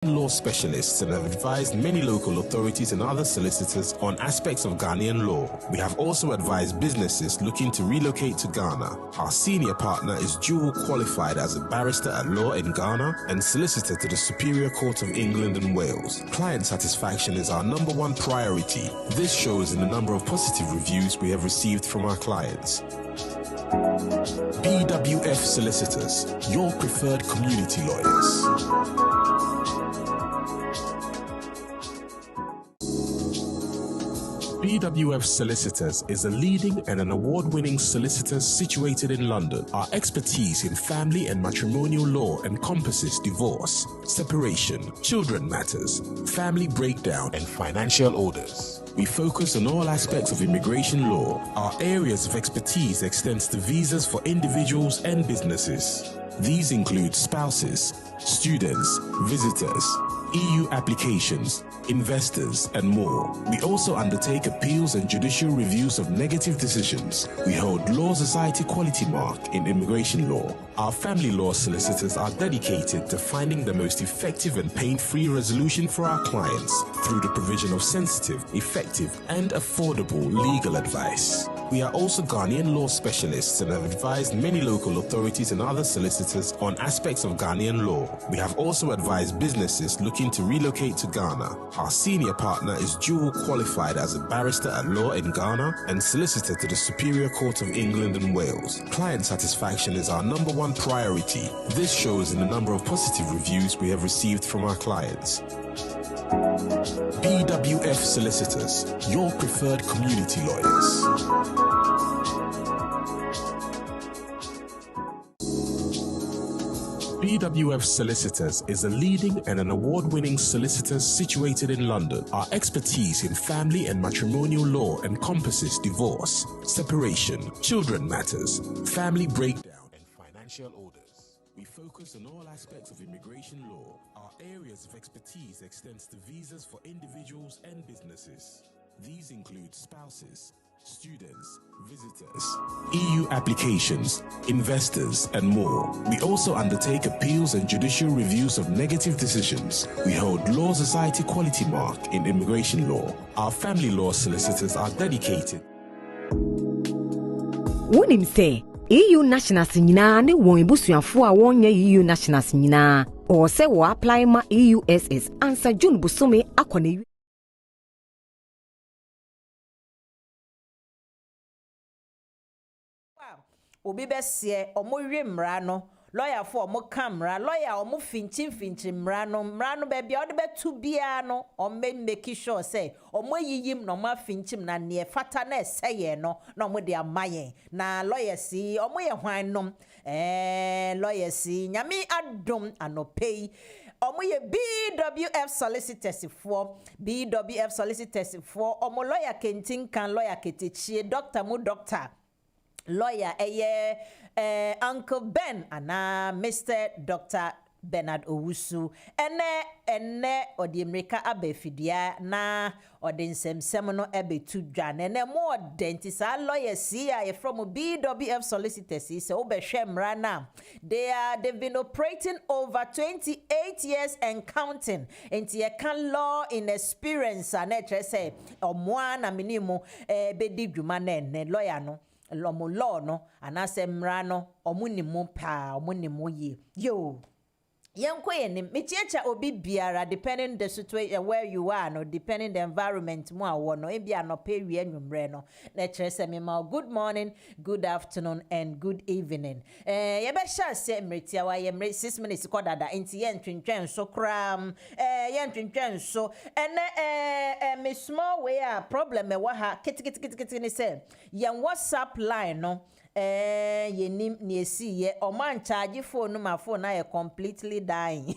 Law specialists and have advised many local authorities and other solicitors on aspects of Ghanaian law. We have also advised businesses looking to relocate to Ghana. Our senior partner is dual qualified as a barrister at law in Ghana and solicitor to the Superior Court of England and Wales. Client satisfaction is our #1 priority. This shows in the number of positive reviews we have received from our clients. BWF Solicitors, your preferred community lawyers. BWF Solicitors is a leading and an award-winning solicitor situated in London. Our expertise in family and matrimonial law encompasses divorce, separation, children matters, family breakdown, and financial orders. We focus on all aspects of immigration law. Our areas of expertise extends to visas for individuals and businesses. These include spouses, students, visitors, EU applications, investors, and more. We also undertake appeals and judicial reviews of negative decisions. We hold 𝗨𝗺𝗺𝗵𝗁𝗏 in immigration law. Our family law solicitors are dedicated to finding the most effective and pain-free resolution for our clients through the provision of sensitive, effective, and affordable legal advice. We are also Ghanaian law specialists and have advised many local authorities and other solicitors on aspects of Ghanaian law. We have also advised businesses looking to relocate to Ghana. Our senior partner is dual qualified as a barrister at law in Ghana and solicitor to the Superior Court of England and Wales. Client satisfaction is our #1 priority. This shows in the number of positive reviews we have received from our clients. BWF Solicitors, your preferred community lawyers. BWF Solicitors is a leading and an award-winning solicitor situated in London. Our expertise in family and matrimonial law encompasses divorce, separation, children matters, family breakdown, and financial orders. We focus on all aspects of immigration law. Our areas of expertise extends to visas for individuals and businesses. These include spouses, students, visitors, EU applications, investors, and more. We also undertake appeals and judicial reviews of negative decisions. We hold 𝗨𝗺𝗺𝗵𝗁𝗏 in immigration law. Our family law solicitors are dedicated. Wonim say EU nationals nyina ne won ebusuafo a wonye EU nationals nyina o se wo apply ma EUSS ansa June busome akone obi besie omowe mmra no lawyer for omo camera lawyer omo finchi mmra no baby o de betu bia no o make sure say omo yiyim no ma finchim na ne fata na eseye no na omo de amaye na lawyer si omo ye hwan nom lawyer si nyame adom anopei omo ye BWF Solicitors for omo lawyer kentin kan lawyer ketechie doctor lawyer Uncle Ben ana Mr. Dr. Bennard Owusu ene odiemreka abefidia na odinsem no ebetu dwane ene mo dentisa lawyer see from BWF Solicitors say obehwe mra na they've been operating over 28 years and counting enti ye can law in experience and say omoa na minimu bedi dwuma na ene lawyer no lomo law no anase mra no omunimu pa omunimu ye yo yenko yenim mechecha obi biara depending the situation where you are no depending the environment mo awo no ebi anope wie anwumre no na chere me ma good morning, good afternoon and good evening ye be sha se mretia wa ye mre 6 minutes kodada enti ye ntwentwen so kram ye ntwentwen so ene me small way a problem e wa ha kiti ni se ye WhatsApp line no yenim niesi ye o man charge phone my phone na completely dying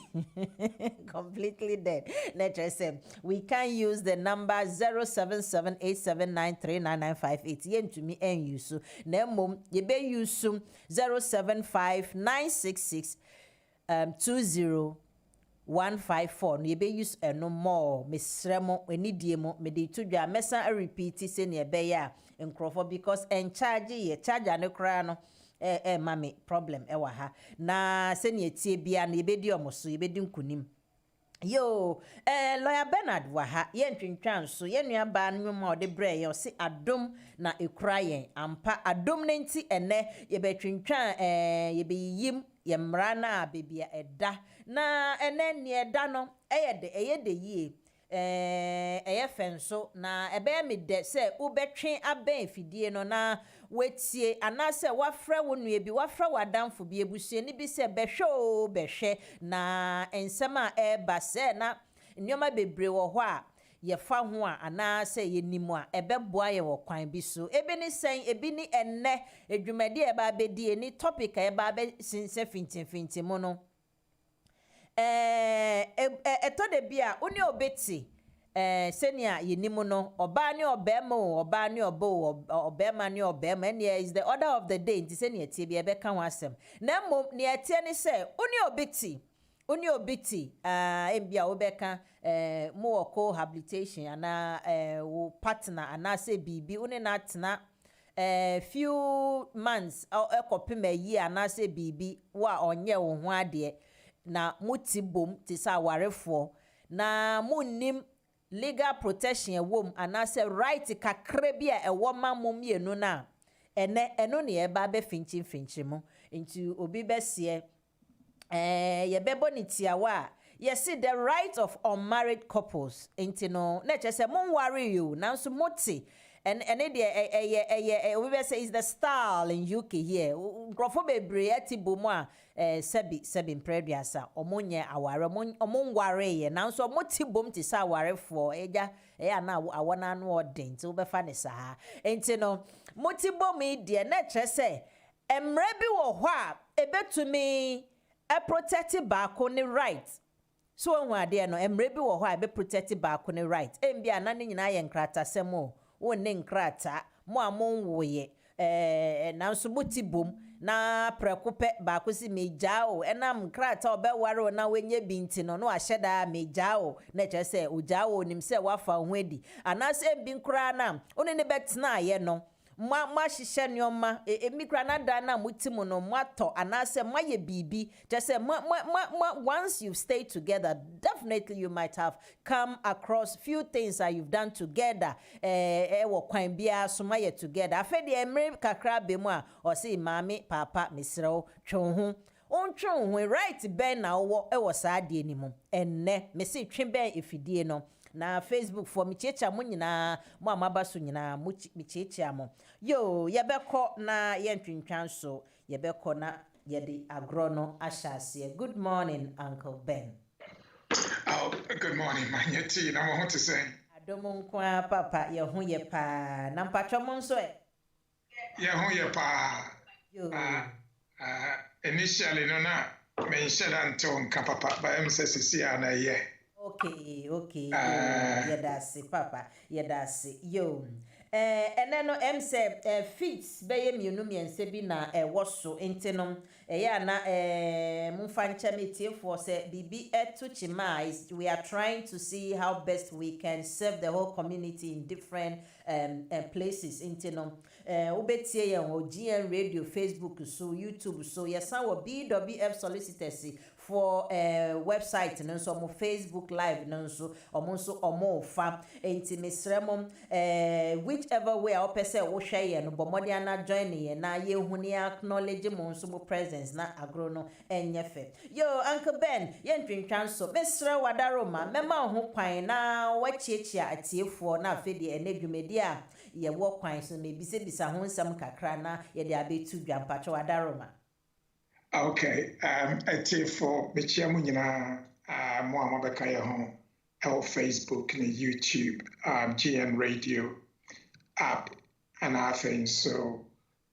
completely dead. Let's say we can use the number 0778793998 yen to me and use na mom ye be use 07596620 ye be use no more mesremo enidie mo me de to dwa mesa repeat say ne be ya nkrofo because en charge ne kra no mami problem ewa ha na se ne tie bia na yebedi omoso yebedi nkunim Yo, lawyer Bennard waha, yen twintwan so, yen nuaba nwoma ode bre ye se adom na ekura yen. Ampa adom ne nti ene ye be twintwan ye be yim ye mmara na bebia eda. Na ene ne eda no eye de yie. Eye fenso na ebe me de se ubetwe aben fidie no na wetie anase wafra wonu ebi wafra wadamfo bi ebusue ni bi se behwe na ensema eba se na nneoma bebre wo ho a ye fa ho a anase ye nimu a ebeboa ye wo kwan bi so ebi ni sen ebi ni enne edwumadi eba abedie ni topic eba be sinse fintin mo no eto de bia oni obeti senia yenimu no oba ni obema oba ni obo obema ni obema and is the order of the day nti senia tie bia be kan wasem na mom ne etie ni se oni obiti embia obeka mo cohabitation ana wo partner ana se bibi oni na tena few months ekopema yi ana se bibi wa onye wo ho ade na mutibom ti sa warefo na munnim legal protection ewom anase right kakra bi a ewo mamom yenu na eno ne eba be finchi mo nti obi bese ye bebo ni tiawa ye see the right of unmarried couples nti no na chese mon worry you nanso moti and it we will say is the style in UK here. Grofo bebre ati bomu a sebi preduasa omonye aware omon ware ye na so moti bom ti sa ware for eja na awona no odin ti wo be fa ne sa enti no moti bom de na kire se emre bi wo ho a ebetumi protect baako ne right. So won ade no emre bi wo ho a be protect baako ne right. Embia na ne nyina ye nkrata semo wonne nkrata mo amon woye nanso motibom na prekope ba kosi mejao enam nkrata obeware na wenye binti no ahyeda mejao na kyese ojao nim se wafa ho adi anase bi nkra na one ne betena ye no ma hihye nyoma emikra na da na mutimu no mato anase maye bibi just say once you stay together definitely you might have come across few things that you've done together wo kwan bia so maye together afedi emre kakra be mu a o say mami papa misrew twon ho right ben na wo saa de ni mu enne me se twen ben efidie no na Facebook for mi checha mo nyina mo amabaso nyina mo mi checha mo yo yebekọ na yentwintwan so yebekọ na yede agro no ahyase. Good morning Uncle Ben. Oh, good morning Manye tea na mo to say adomo kwa papa ye ho ye pa na mpatwa mo nso ye ho ye pa yo initially no na me nhyela nto nka papa ba em say sisi na ye. Okay. Yedasi papa, yedasi yo. Eneno say fits be mienu miense bi na woso entinom ya na mumfa nchemete for say bibi 𝗥𝗴𝗵𝗵𝗁 we are trying to see how best we can serve the whole community in different places entinom obetie ye o GN radio Facebook so YouTube so yesan wo BWF Solicitors for website no so mo Facebook live no so omo fa enti mesremom whichever way our person wo hwe ye no bomodi na join ye na ye huni acknowledge mo so mo presence na agro no enyefe yo Uncle Ben ye ntwintwan so mesre wadaroma mema ho kwan na wachiechia atiefo na afedi enedwumedi a ye wo kwan so me bisa ho nsam kakra na ye de abetu dwampacho wadaroma. Okay, atiefo mechia mu nyina mo amabeka ye ho Facebook and YouTube GN radio app and I think so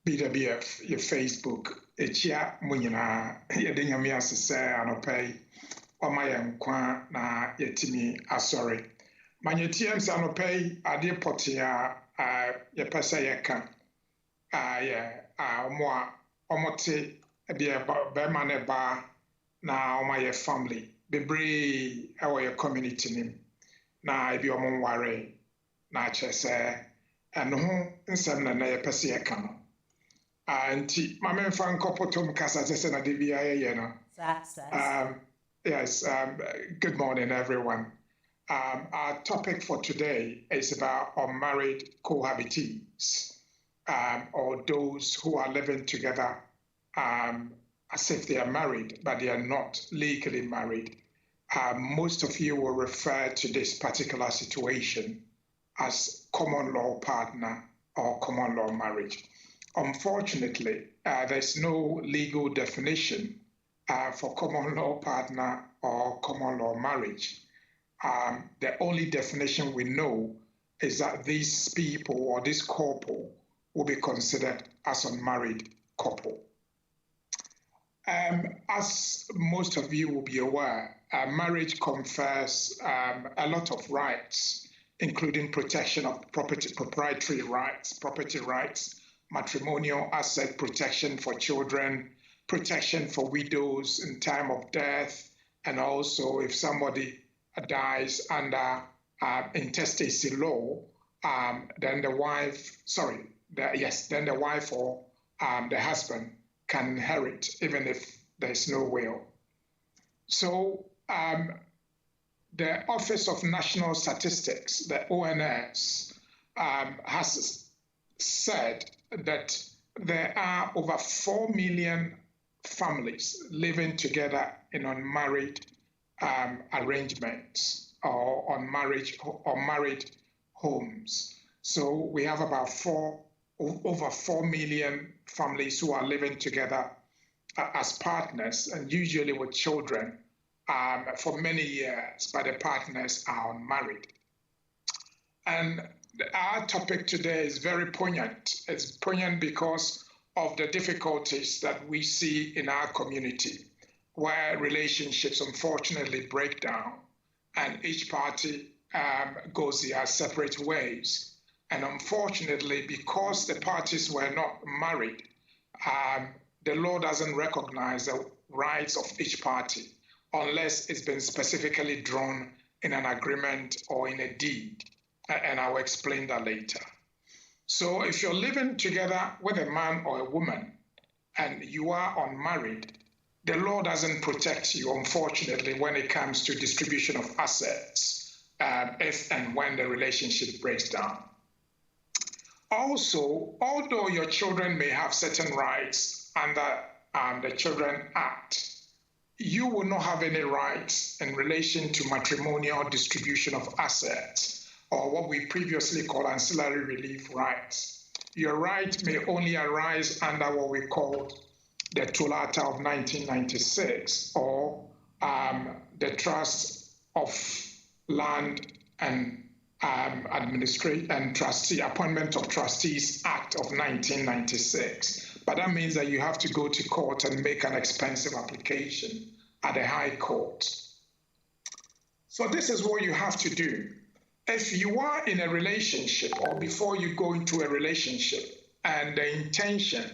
BWF your Facebook echia mu nyina ye de nyame asese anopai wama ye nkwa na yetimi asori manye TM sanopai ade potia ye pesa ye ka mo omote bia be mane ba na oma ye family bebre our your community nim na ebi omo ware na chese eno ho nsem na ye pese ye ka no anti mame mfa nkopotom kasa chese na de bia ye no Yes, good morning, everyone. Our topic for today is about unmarried cohabitees, or those who are living together as if they are married, but they are not legally married. Most of you will refer to this particular situation as common law partner or common law marriage. Unfortunately, there's no legal definition for common law partner or common law marriage. The only definition we know is that these people or this couple will be considered as unmarried couple. As most of you will be aware, marriage confers a lot of rights, including protection of proprietary rights, property rights, matrimonial asset protection for children, protection for widows in time of death, and also if somebody dies under intestacy law, then the wife, then the wife or the husband can inherit even if there's no will. So the Office of National Statistics, the ONS, has said that there are over 4 million families living together in unmarried arrangements or married homes. So we have about over 4 million families who are living together as partners, and usually with children for many years, but the partners are unmarried. And our topic today is very poignant. It's poignant because of the difficulties that we see in our community, where relationships unfortunately break down and each party goes their separate ways. And unfortunately, because the parties were not married, the law doesn't recognize the rights of each party unless it's been specifically drawn in an agreement or in a deed. And I'll explain that later. So if you're living together with a man or a woman and you are unmarried, the law doesn't protect you, unfortunately, when it comes to distribution of assets, if and when the relationship breaks down. Also, although your children may have certain rights under the Children Act, you will not have any rights in relation to matrimonial distribution of assets, or what we previously called ancillary relief rights. Your right may only arise under what we called the Toll Act of 1996, or the Trust of Land and Appointment of Trustees Act of 1996. But that means that you have to go to court and make an expensive application at the High Court. So this is what you have to do. If you are in a relationship, or before you go into a relationship, and the intention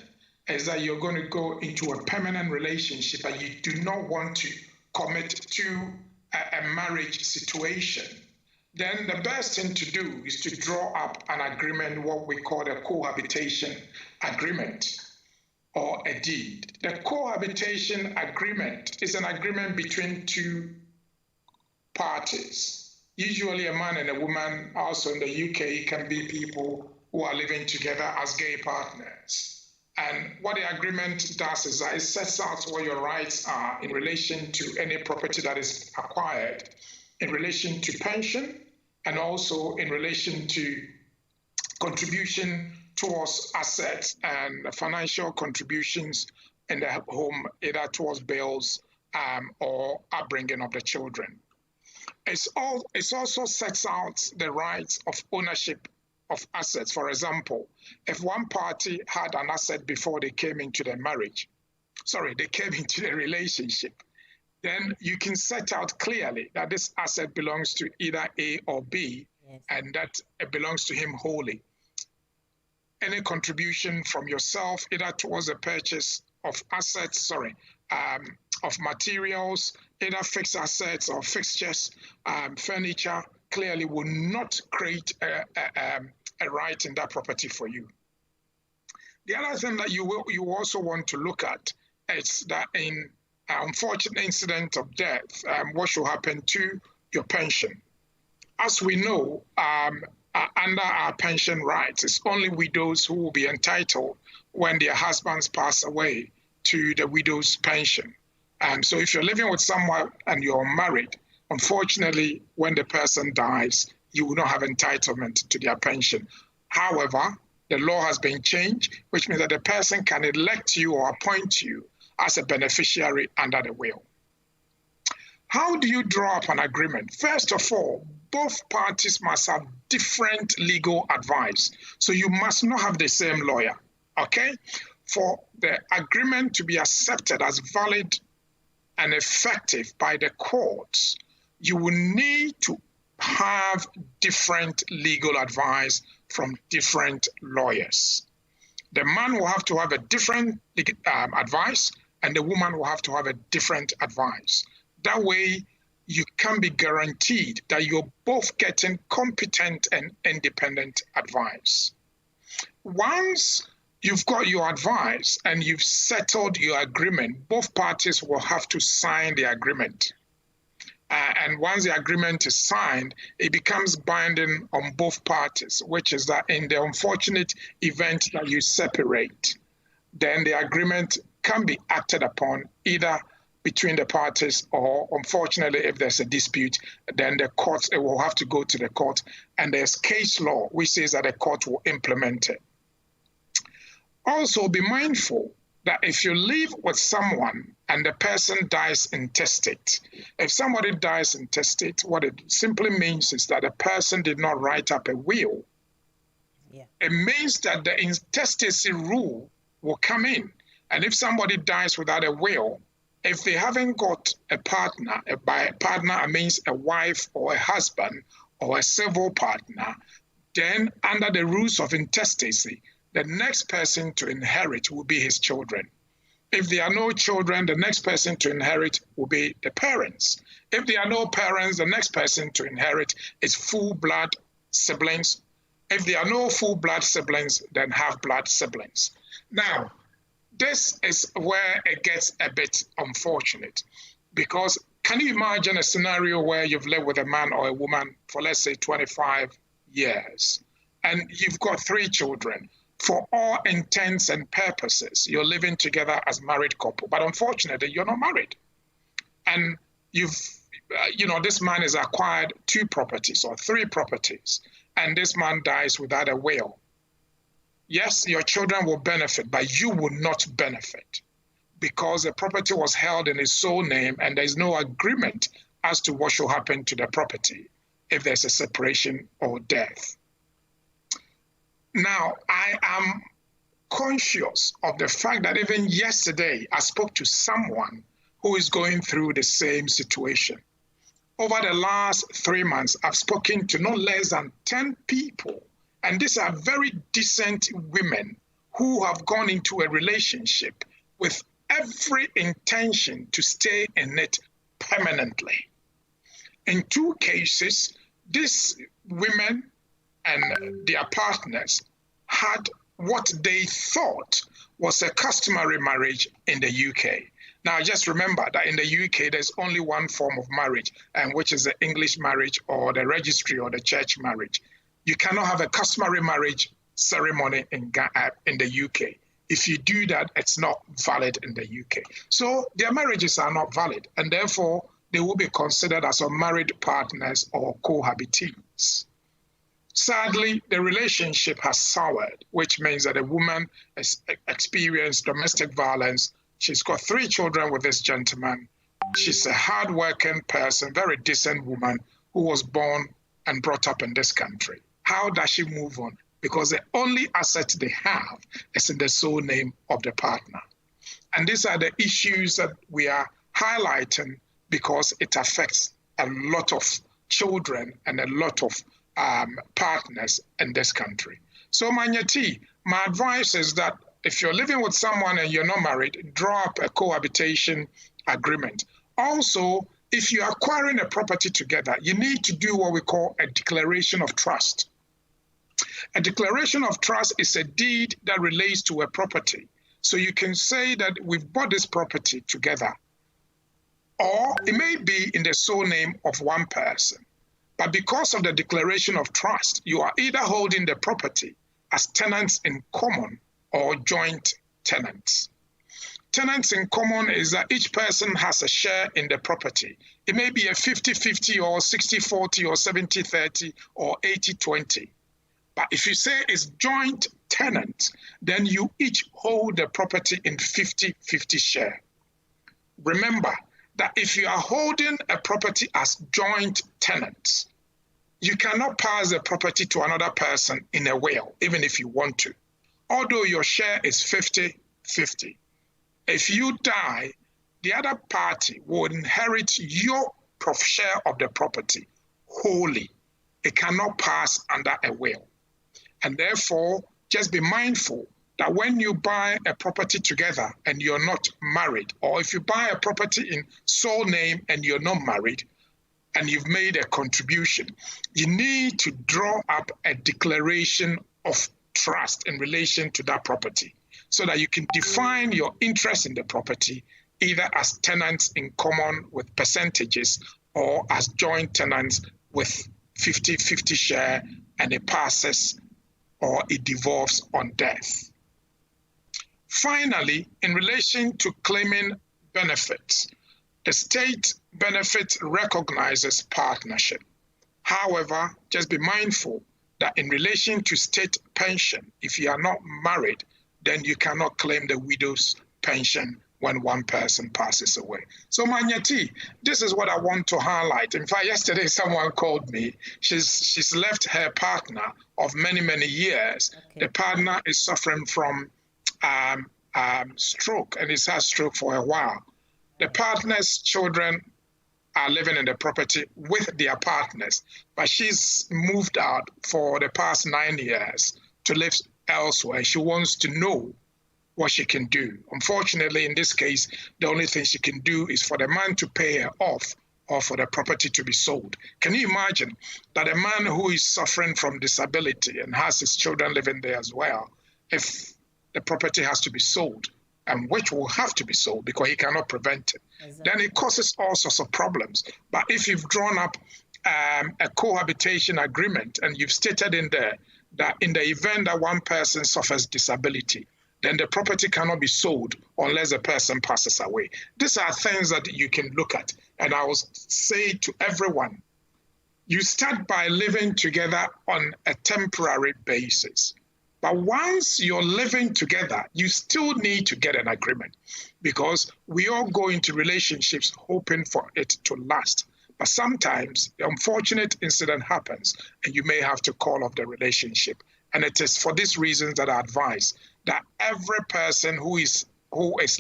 is that you're going to go into a permanent relationship and you do not want to commit to a marriage situation, then the best thing to do is to draw up an agreement, what we call a cohabitation agreement or a deed. The cohabitation agreement is an agreement between two parties. Usually a man and a woman. Also in the UK, it can be people who are living together as gay partners. And what the agreement does is that it sets out what your rights are in relation to any property that is acquired, in relation to pension, and also in relation to contribution towards assets and financial contributions in the home, either towards bills or upbringing of the children. It also sets out the rights of ownership of assets. For example, if one party had an asset before they came into the relationship, then you can set out clearly that this asset belongs to either A or B, yes, and that it belongs to him wholly. Any contribution from yourself, either towards the purchase of assets, of materials, either fixed assets or fixtures, furniture, clearly will not create a right in that property for you. The other thing that you also want to look at is that in unfortunate incident of death, what should happen to your pension? As we know, under our pension rights, it's only widows who will be entitled when their husbands pass away to the widow's pension. So if you're living with someone and you're married, unfortunately, when the person dies, you will not have entitlement to their pension. However, the law has been changed, which means that the person can elect you or appoint you as a beneficiary under the will. How do you draw up an agreement? First of all, both parties must have different legal advice. So you must not have the same lawyer, okay? For the agreement to be accepted as valid and effective by the courts, you will need to have different legal advice from different lawyers. The man will have to have a different advice, and the woman will have to have a different advice. That way, you can be guaranteed that you're both getting competent and independent advice. Once you've got your advice and you've settled your agreement, both parties will have to sign the agreement. And once the agreement is signed, it becomes binding on both parties, which is that in the unfortunate event that you separate, then the agreement can be acted upon either between the parties, or unfortunately, if there's a dispute, then the court, it will have to go to the court. And there's case law which says that the court will implement it. Also, be mindful that if you live with someone and the person dies intestate, if somebody dies intestate, what it simply means is that the person did not write up a will. Yeah. It means that the intestacy rule will come in. And if somebody dies without a will, if they haven't got a partner, by a partner I means a wife or a husband or a civil partner, then under the rules of intestacy, the next person to inherit will be his children. If there are no children, the next person to inherit will be the parents. If there are no parents, the next person to inherit is full-blood siblings. If there are no full-blood siblings, then half-blood siblings. Now, this is where it gets a bit unfortunate, because can you imagine a scenario where you've lived with a man or a woman for, let's say, 25 years, and you've got 3 children? For all intents and purposes, you're living together as a married couple, but unfortunately, you're not married. And this man has acquired 2 properties or 3 properties, and this man dies without a will. Yes, your children will benefit, but you will not benefit because the property was held in his sole name and there's no agreement as to what should happen to the property if there's a separation or death. Now, I am conscious of the fact that even yesterday, I spoke to someone who is going through the same situation. Over the last 3 months, I've spoken to no less than 10 people, and these are very decent women who have gone into a relationship with every intention to stay in it permanently. In 2 cases, these women and their partners had what they thought was a customary marriage in the UK. Now, just remember that in the UK, there's only one form of marriage, and which is the English marriage or the registry or the church marriage. You cannot have a customary marriage ceremony in the UK. If you do that, it's not valid in the UK. So their marriages are not valid, and therefore they will be considered as unmarried partners or cohabitees. Sadly, the relationship has soured, which means that a woman has experienced domestic violence. She's got 3 children with this gentleman. She's a hardworking person, very decent woman who was born and brought up in this country. How does she move on? Because the only asset they have is in the sole name of the partner. And these are the issues that we are highlighting because it affects a lot of children and a lot of partners in this country. So Manye T, my advice is that if you're living with someone and you're not married, draw up a cohabitation agreement. Also, if you're acquiring a property together, you need to do what we call a declaration of trust. A declaration of trust is a deed that relates to a property. So you can say that we've bought this property together, or it may be in the sole name of one person. But because of the declaration of trust, you are either holding the property as tenants in common or joint tenants. Tenants in common is that each person has a share in the property. It may be a 50-50 or 60-40 or 70-30 or 80-20. But if you say it's joint tenant, then you each hold the property in 50-50 share. Remember that if you are holding a property as joint tenants, you cannot pass the property to another person in a will, even if you want to. Although your share is 50-50. If you die, the other party will inherit your share of the property wholly. It cannot pass under a will. And therefore, just be mindful that when you buy a property together and you're not married, or if you buy a property in sole name and you're not married, and you've made a contribution, you need to draw up a declaration of trust in relation to that property so that you can define your interest in the property either as tenants in common with percentages or as joint tenants with 50-50 share, and it passes or it devolves on death. Finally, in relation to claiming benefits, the state benefit recognizes partnership. However, just be mindful that in relation to state pension, if you are not married, then you cannot claim the widow's pension when one person passes away. So Manye T, this is what I want to highlight. In fact, yesterday someone called me. She's left her partner of many, many years. Okay. The partner is suffering from stroke, and he's had stroke for a while. The partner's children are living in the property with their partners, but she's moved out for the past 9 years to live elsewhere. She wants to know what she can do. Unfortunately, in this case, the only thing she can do is for the man to pay her off or for the property to be sold. Can you imagine that a man who is suffering from disability and has his children living there as well, if the property has to be sold, and which will have to be sold because he cannot prevent it, exactly, then it causes all sorts of problems. But if you've drawn up a cohabitation agreement and you've stated in there that in the event that one person suffers disability, then the property cannot be sold unless the person passes away. These are things that you can look at. And I will say to everyone, you start by living together on a temporary basis. But once you're living together, you still need to get an agreement because we all go into relationships hoping for it to last. But sometimes the unfortunate incident happens and you may have to call off the relationship. And it is for these reasons that I advise that every person who is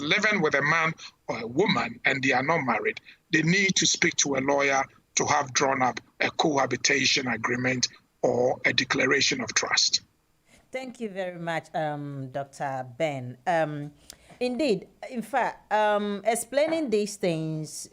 living with a man or a woman and they are not married, they need to speak to a lawyer to have drawn up a cohabitation agreement or a declaration of trust. Thank you very much, Dr. Ben. Indeed, in fact, explaining these things,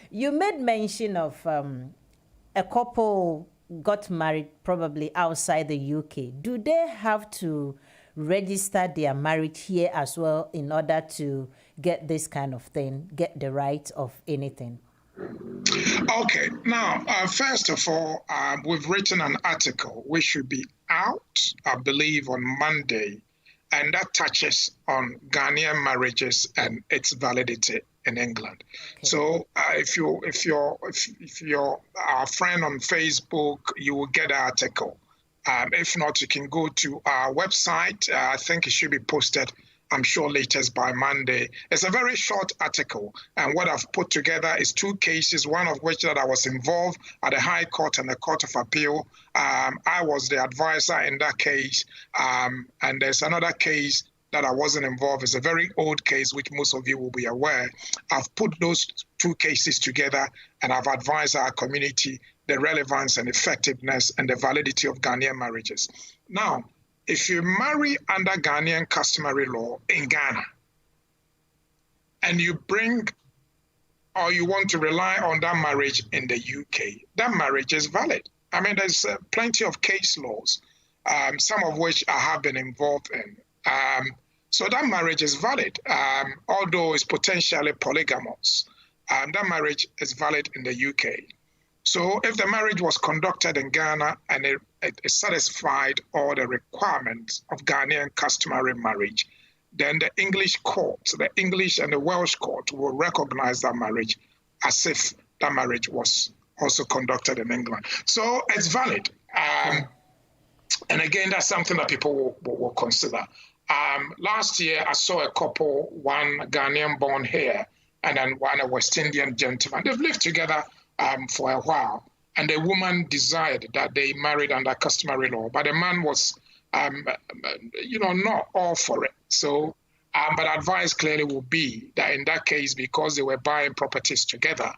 you made mention of a couple got married probably outside the UK. Do they have to register their marriage here as well in order to get this kind of thing, get the right of anything? Okay, now, first of all, we've written an article which should be out, I believe, on Monday, and that touches on Ghanaian marriages and its validity in England. Okay. So if you're our friend on Facebook, you will get the article. If not, you can go to our website. I think it should be posted, I'm sure, latest by Monday. It's a very short article, and what I've put together is 2 cases, one of which that I was involved at the High Court and the Court of Appeal. I was the advisor in that case, and there's another case that I wasn't involved. It's a very old case, which most of you will be aware. I've put those 2 cases together, and I've advised our community the relevance and effectiveness and the validity of Ghanaian marriages. Now, if you marry under Ghanaian customary law in Ghana, and you bring or you want to rely on that marriage in the UK, that marriage is valid. I mean, there's plenty of case laws, some of which I have been involved in. So that marriage is valid, although it's potentially polygamous. that marriage is valid in the UK. So if the marriage was conducted in Ghana and it satisfied all the requirements of Ghanaian customary marriage, then the English court, the English and the Welsh court will recognize that marriage as if that marriage was also conducted in England. So it's valid. And again, that's something that people will consider. Last year, I saw a couple, one Ghanaian born here and then one a West Indian gentleman. They've lived together for a while. And the woman desired that they married under customary law, but the man was, not all for it. So, but advice clearly will be that in that case, because they were buying properties together,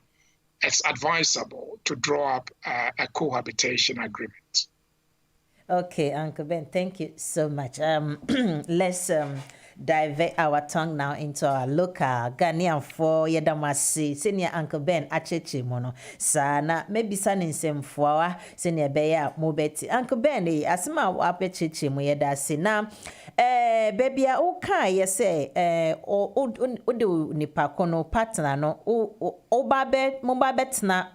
it's advisable to draw up a cohabitation agreement. Okay, Uncle Ben, thank you so much. Let's divert our tongue now into our local Ghanaian for Yedamasi, senior Uncle Ben, Achechi Mono, Sana, maybe San in some for senior Beya Mobeti. Uncle Ben, Asma Wapechi Moyedasi. Now, baby, okay, you say, Udu Nipakono partner, no, Obabe, Mobabetna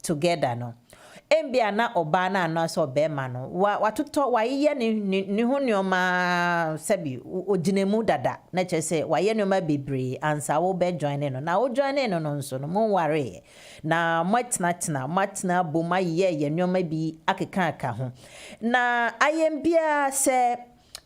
together, no. Embia na obana na so bema no watoto waye ni ho nneoma sabi oginemu dada na chese waye nneoma bebre ansa wo be join no na wo join no nso no mo ware na matna boma ye nneoma bi akeka aka ho na ayembia se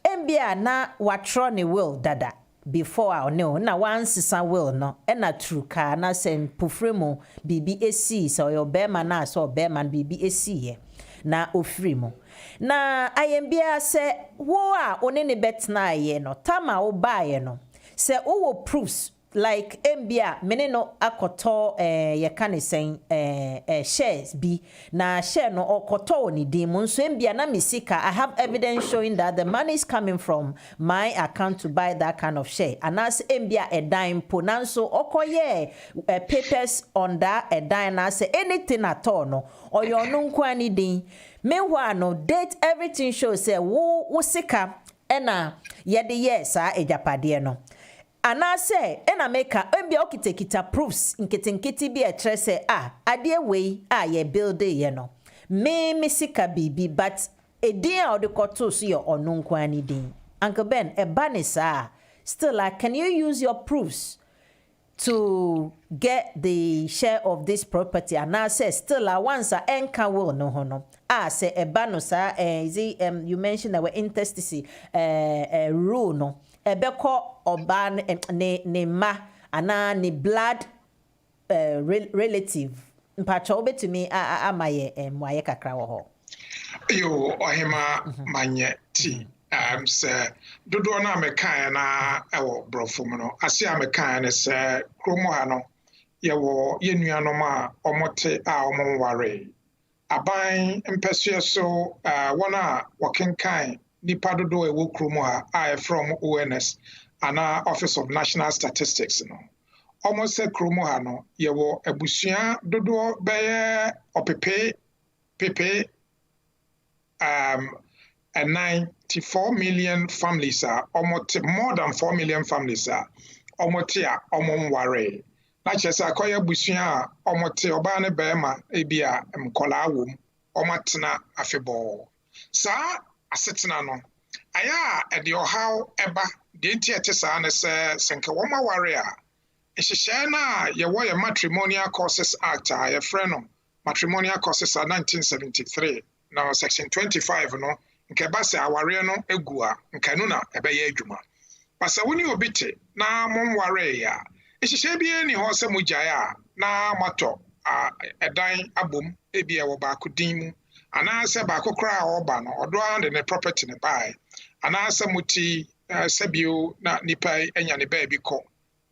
embia na watro ne will dada before no na once will no na true car na sen pufremo bibi esi so your bema na so bema bibi esi ye na ofremo na ayembia se wo a one ne betna ye no tama wo ba ye no se wo proofs like mbia mene no akoto ye kan sen shares bi na share no okoto ni dim nso mbia na misika I have evidence showing that the money is coming from my account to buy that kind of share and as mbia a dime po nanso okoye papers on that a dime na say anything at all no or your no nkwa ni din meanwhile no date everything shows say wo sika ena ye de yes a ejapade no ana say ena meka embia okitekita proofs nketinketi bi a tre say ade we ye build ye no me sika bibi but edin a odekoto so ye onunko ani din Uncle Ben ebanisa still can you use your proofs to get the share of this property and I say still once enka will no hono say ebanosa is you mentioned our intestacy rule no ebeko oban ne ma ana ne blood relative mpacho obetumi amaye mwaye kakra wo ho yo ohema manye ti se dodo na mekan na ewo brofum no ase amekan ne se kromo ha no yewo yenuanom a omote a omonware aban mpesue so wona wakenkan nipa dodo ewo kromo ha from ONS ana Office of National Statistics no almost say kromo ha no yewo abusua dodo beye opepe and 94 million families are almost more than 4 million families are almost omonware na chese akoya busua omote oba ne bema ebia mkola awom omatena afebo sa asetena no aya e de ohaw eba de ntiete sa ne se senke woma ware a ehihye na ye wo ye Matrimonial Causes Act a ye frɛ no Matrimonial Causes Act 1973 now section 25 no nke ba se aware no egu a nkanu na ebeye adwuma basa woni obite na monware ya ehihye bia ni ho se mugyae na mato edan abom ebia wo ba kodin mu ana se ba kokora oba no odo and ne property ne bai ana se muti sebio na nipa enya ne ba bi ko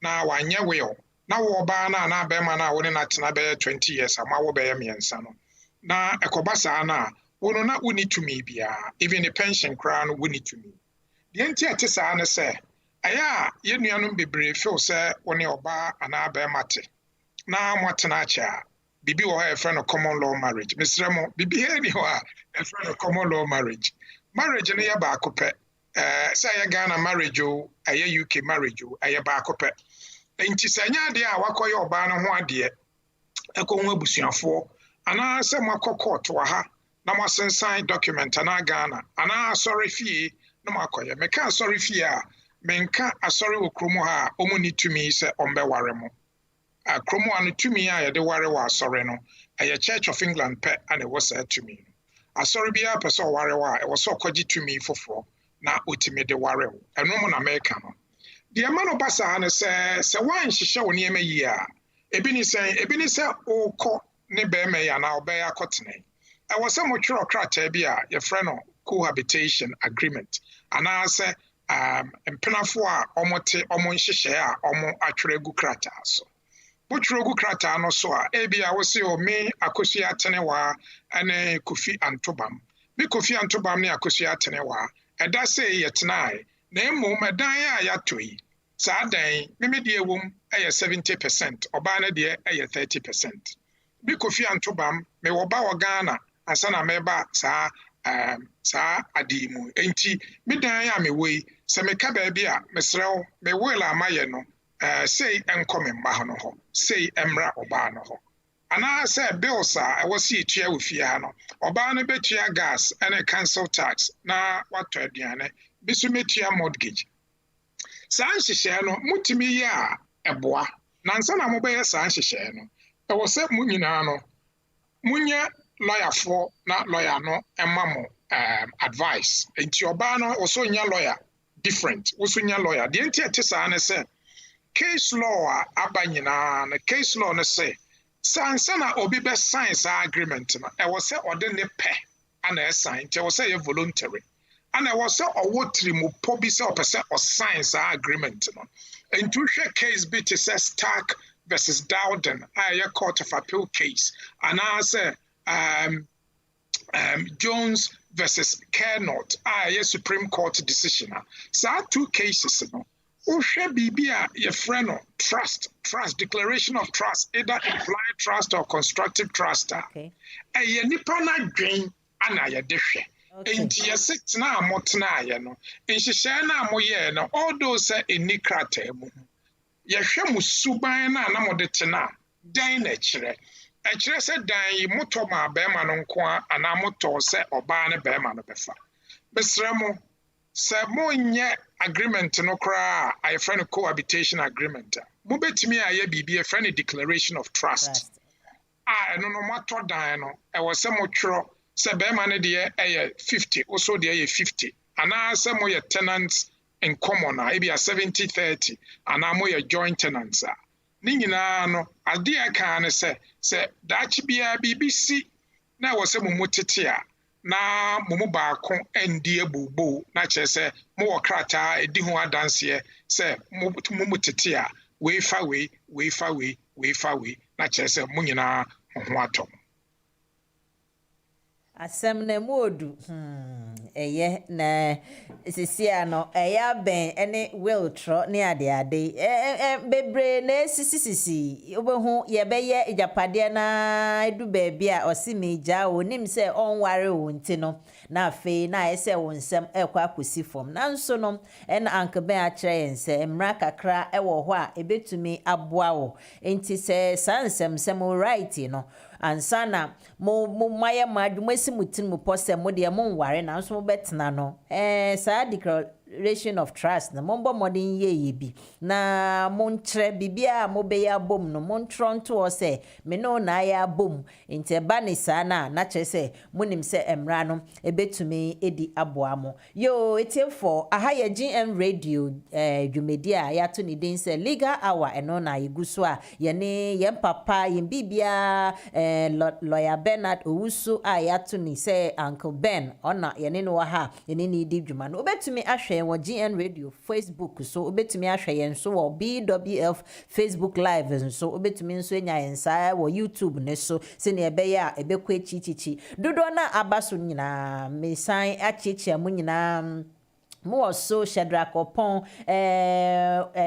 na wanye we na wo ba na be ma na wo ne na tena be 20 years ama wo be miensa no na ekobasa na wono na woni tumi bia even the pension crown woni tumi the enti sa na se aya yenuanom bebre feel se woni oba ana be mate na motena cha bibi wo ha friend of common law marriage misremo bibi he ni ho a friend of common law marriage ne ya ba akopɛ say ya Ghana marriage o aye UK marriage o aye ba akopɛ enti sanya de a wakoye oba no ho ade eko ho abusuafo ana se makọ court wa ha na masensan document na Ghana ana asori fie na makoye meka asori fie a menka asori okromo ha omuni tumi se ombe ware mo akromo anu tumi a ye de ware wa asori no eye Church of England pe ana wo sa tumi asori bia pese ware wa e wo so kwaji tumi foforo na otimi de ware wo eno mo na meka no de ma no basa na se wan hihye wo ne ema yi a ebi ni se okọ ne be me ya na obe akotene e wo se mo twero krata bi a ye frɛ no cohabitation agreement ana se mpenafo a omote omo nhihye a omo atwere gu krata so bo twere gu krata no so a ebi a wo se o me akosi atene wa ane Kofi Antobam me Kofi Antobam ne akosi atene wa eda se ye tenai na emu medan a ya toyi saa dan me de ewom eye 70% oba na de eye 30%. Bi Kofi Antobam me wo ba wo Ghana asana me ba saa adimu enti me dan ya me wei se me ka ba bi a mesrew me will amaye no sei enkom mba no ho sei emra oba no ho ana se bills a wo si etua wo fie ha no oba no betua gas and council tax na wato aduane bi so metua mortgage saa nhyehyɛ no mutimi ya eboa na nsa na mobɛyɛ saa nhyehyɛ no ɛwɔ sɛ mu nyinaa no munya lawyer for na lawyer no ɛma mo advice enti oba no also nya lawyer different also nya lawyer de enti ete saa ne sɛ case law a aba nyinaa na case law no sɛ sansa na obi be sign saa agreement no ɛwɔ sɛ ɔde ne pɛ ana ɛsign nti ɛwɔ sɛ yɛ voluntary ana ɛwɔ sɛ ɔwɔ tirimupo bi sɛ ɔpɛ sɛ ɔsign saa agreement no enti hwɛ case bi te sɛ Stark versus Dowden a ɛyɛ court of appeal case anaasɛ Jones versus Kernot a ɛyɛ Supreme Court decision a saa two cases no wohwɛ biribi a yɛfrɛ no trust declaration of trust either implied trust or constructive trust ɛyɛ nipa na dwen ana yɛde hwɛ enti yɛse tena a motena ayɛ no nhyehyɛ na moyɛ no all those ɛni krata mu yɛhwɛ mu suban na mode tena dan na kyerɛ sɛ dan yi motɔ ma bɛrima no nko a ana motɔ sɛ ɔbaa ne bɛrima no bɛfa besrɛ mo sɛ monyɛ agreement no koraa a yɛfrɛ no cohabitation agreement a mobɛtumi a yɛ biribi yɛfrɛ no declaration of trust a ɛno no moatɔ dan no ɛwɔ sɛ motwerɛ sɛ bɛrima no deɛ ɛyɛ 50 also deɛ ɛyɛ 50 anaasɛ moyɛ tenants in common a ebi a 70-30 anaa moyɛ joint tenants a ne nyinaa no adeɛ ɛka ne sɛ daakye biara biribi si na ɛwɔ sɛ mo tete a na mo baako ndi abubo na kyerɛ sɛ mo wɔ krataa edi ho adanseɛ sɛ mo tete a weifa na kyerɛ sɛ mo nyinaa ho atɔ asɛm na mu odu ɛyɛ na sisia no ɛyɛ ben ɛne will tro ne ade bebre na sisi obehu yɛbɛyɛ ijapade na edu baabi a ɔsi meja onim sɛ ɔnware wo nti no na afei na ɛsɛ wo nsɛm ɛkɔ akosi fam nanso no ɛna ankeben akyerɛ yɛn sɛ mmra kakra ɛwɔ hɔ a ebetumi aboa wo enti sɛ saa nsɛm right no ansana mo maye madwuma si mutin mo pose mo de mo nware na nso mo betena no saa declaration of trust na mo mbo modern ye bi na mo nkyerɛ bibia mo be ya bom no mo ntronto o se me no na ya bom enti ba ne saa na kyerɛ sɛ mo nim sɛ emra no ebetumi edi aboa mo yo etiefo aha ye GN radio dwumedi a ya to ne den sɛ legal hour eno na yeguso a ye ne ye papa ye bibia lawyer Bennard Owusu a ya to ni say Uncle Ben ona ye ne no ha ye ne ni di dwuma no obetumi ahwɛ wɔ GN radio Facebook so obetumi ahwɛ yɛn so wɔ BWF Facebook live so obetumi nso enya yɛn saa wɔ YouTube ne so se ne ɛbɛyɛ a ɛbɛkɔ echichichi dodo na abaso nyina mesan achichia mu nyina mo so Shadrack Opon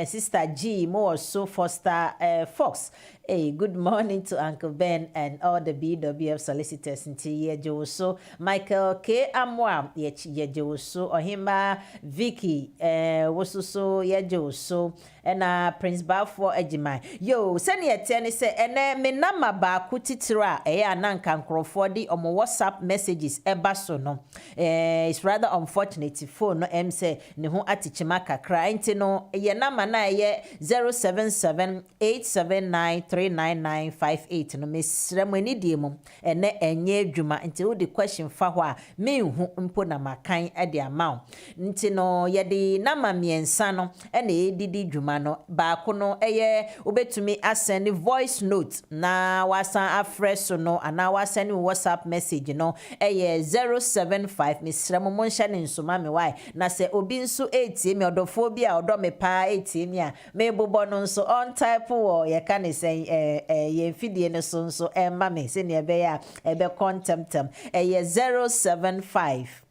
sister G mo so Foster Fox Hey, good morning to Uncle Ben and all the BWF solicitors in Owusu. Michael K. Amwa, Owusu. Ohima Vicky, Wosuso, Owusu. And Prince Balfour Ejimai. Yo, send ye tenny say, and me nama ba kutitira, nanka Crawfordi on my WhatsApp messages, ebaso no. It's rather unfortunate phone no say, nehu atichimaka crying no, ye nama na ye 077-879-39958 no mesrɛ mo ani die mu ene enye adwuma nti wo de question fa ho a me hu mpo na makan de ama nti no ye de nama miensa no ene edidi dwuma no baako no eye obetumi asend voice note na wasan afresh no ana wasan WhatsApp message no eye 075 mesrɛ mo monhya ne nsoma me why na se obi nso etie me odofo bi a odo me pa etie me a me bobo no nso on type wo ye ka ne say ye mfidie ne so nso emma me se ne ebe ya ebe contemptem ye 075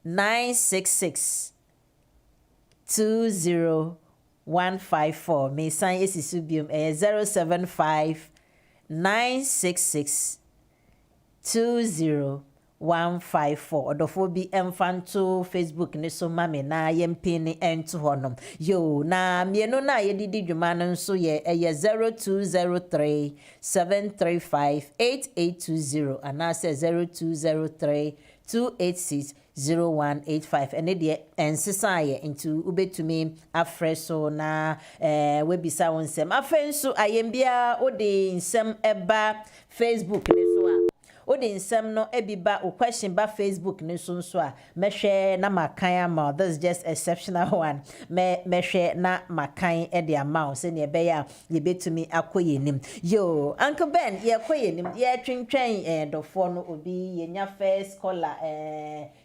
966 20154 me san esisubium 075 966 20154 odofo bi emfanto Facebook ne so mame na yempin ni ento honom yo na mienu na yedidi dwuma no nso ye 0203 735 8820 ana se 0203 286 0185 ene de ensesa ye into ubetumi afreso na webisa wonsem afenso ayembia odi nsem eba Facebook ne so a odi nsem no ebiba o question ba Facebook ne so nso a mehwe na makan ama this is just exceptional one mehwe na makan e de ama se ne ebe ya ye betumi akoyenim yo Uncle Ben ye koyenim ye twentwen dofo no obi ye nya first caller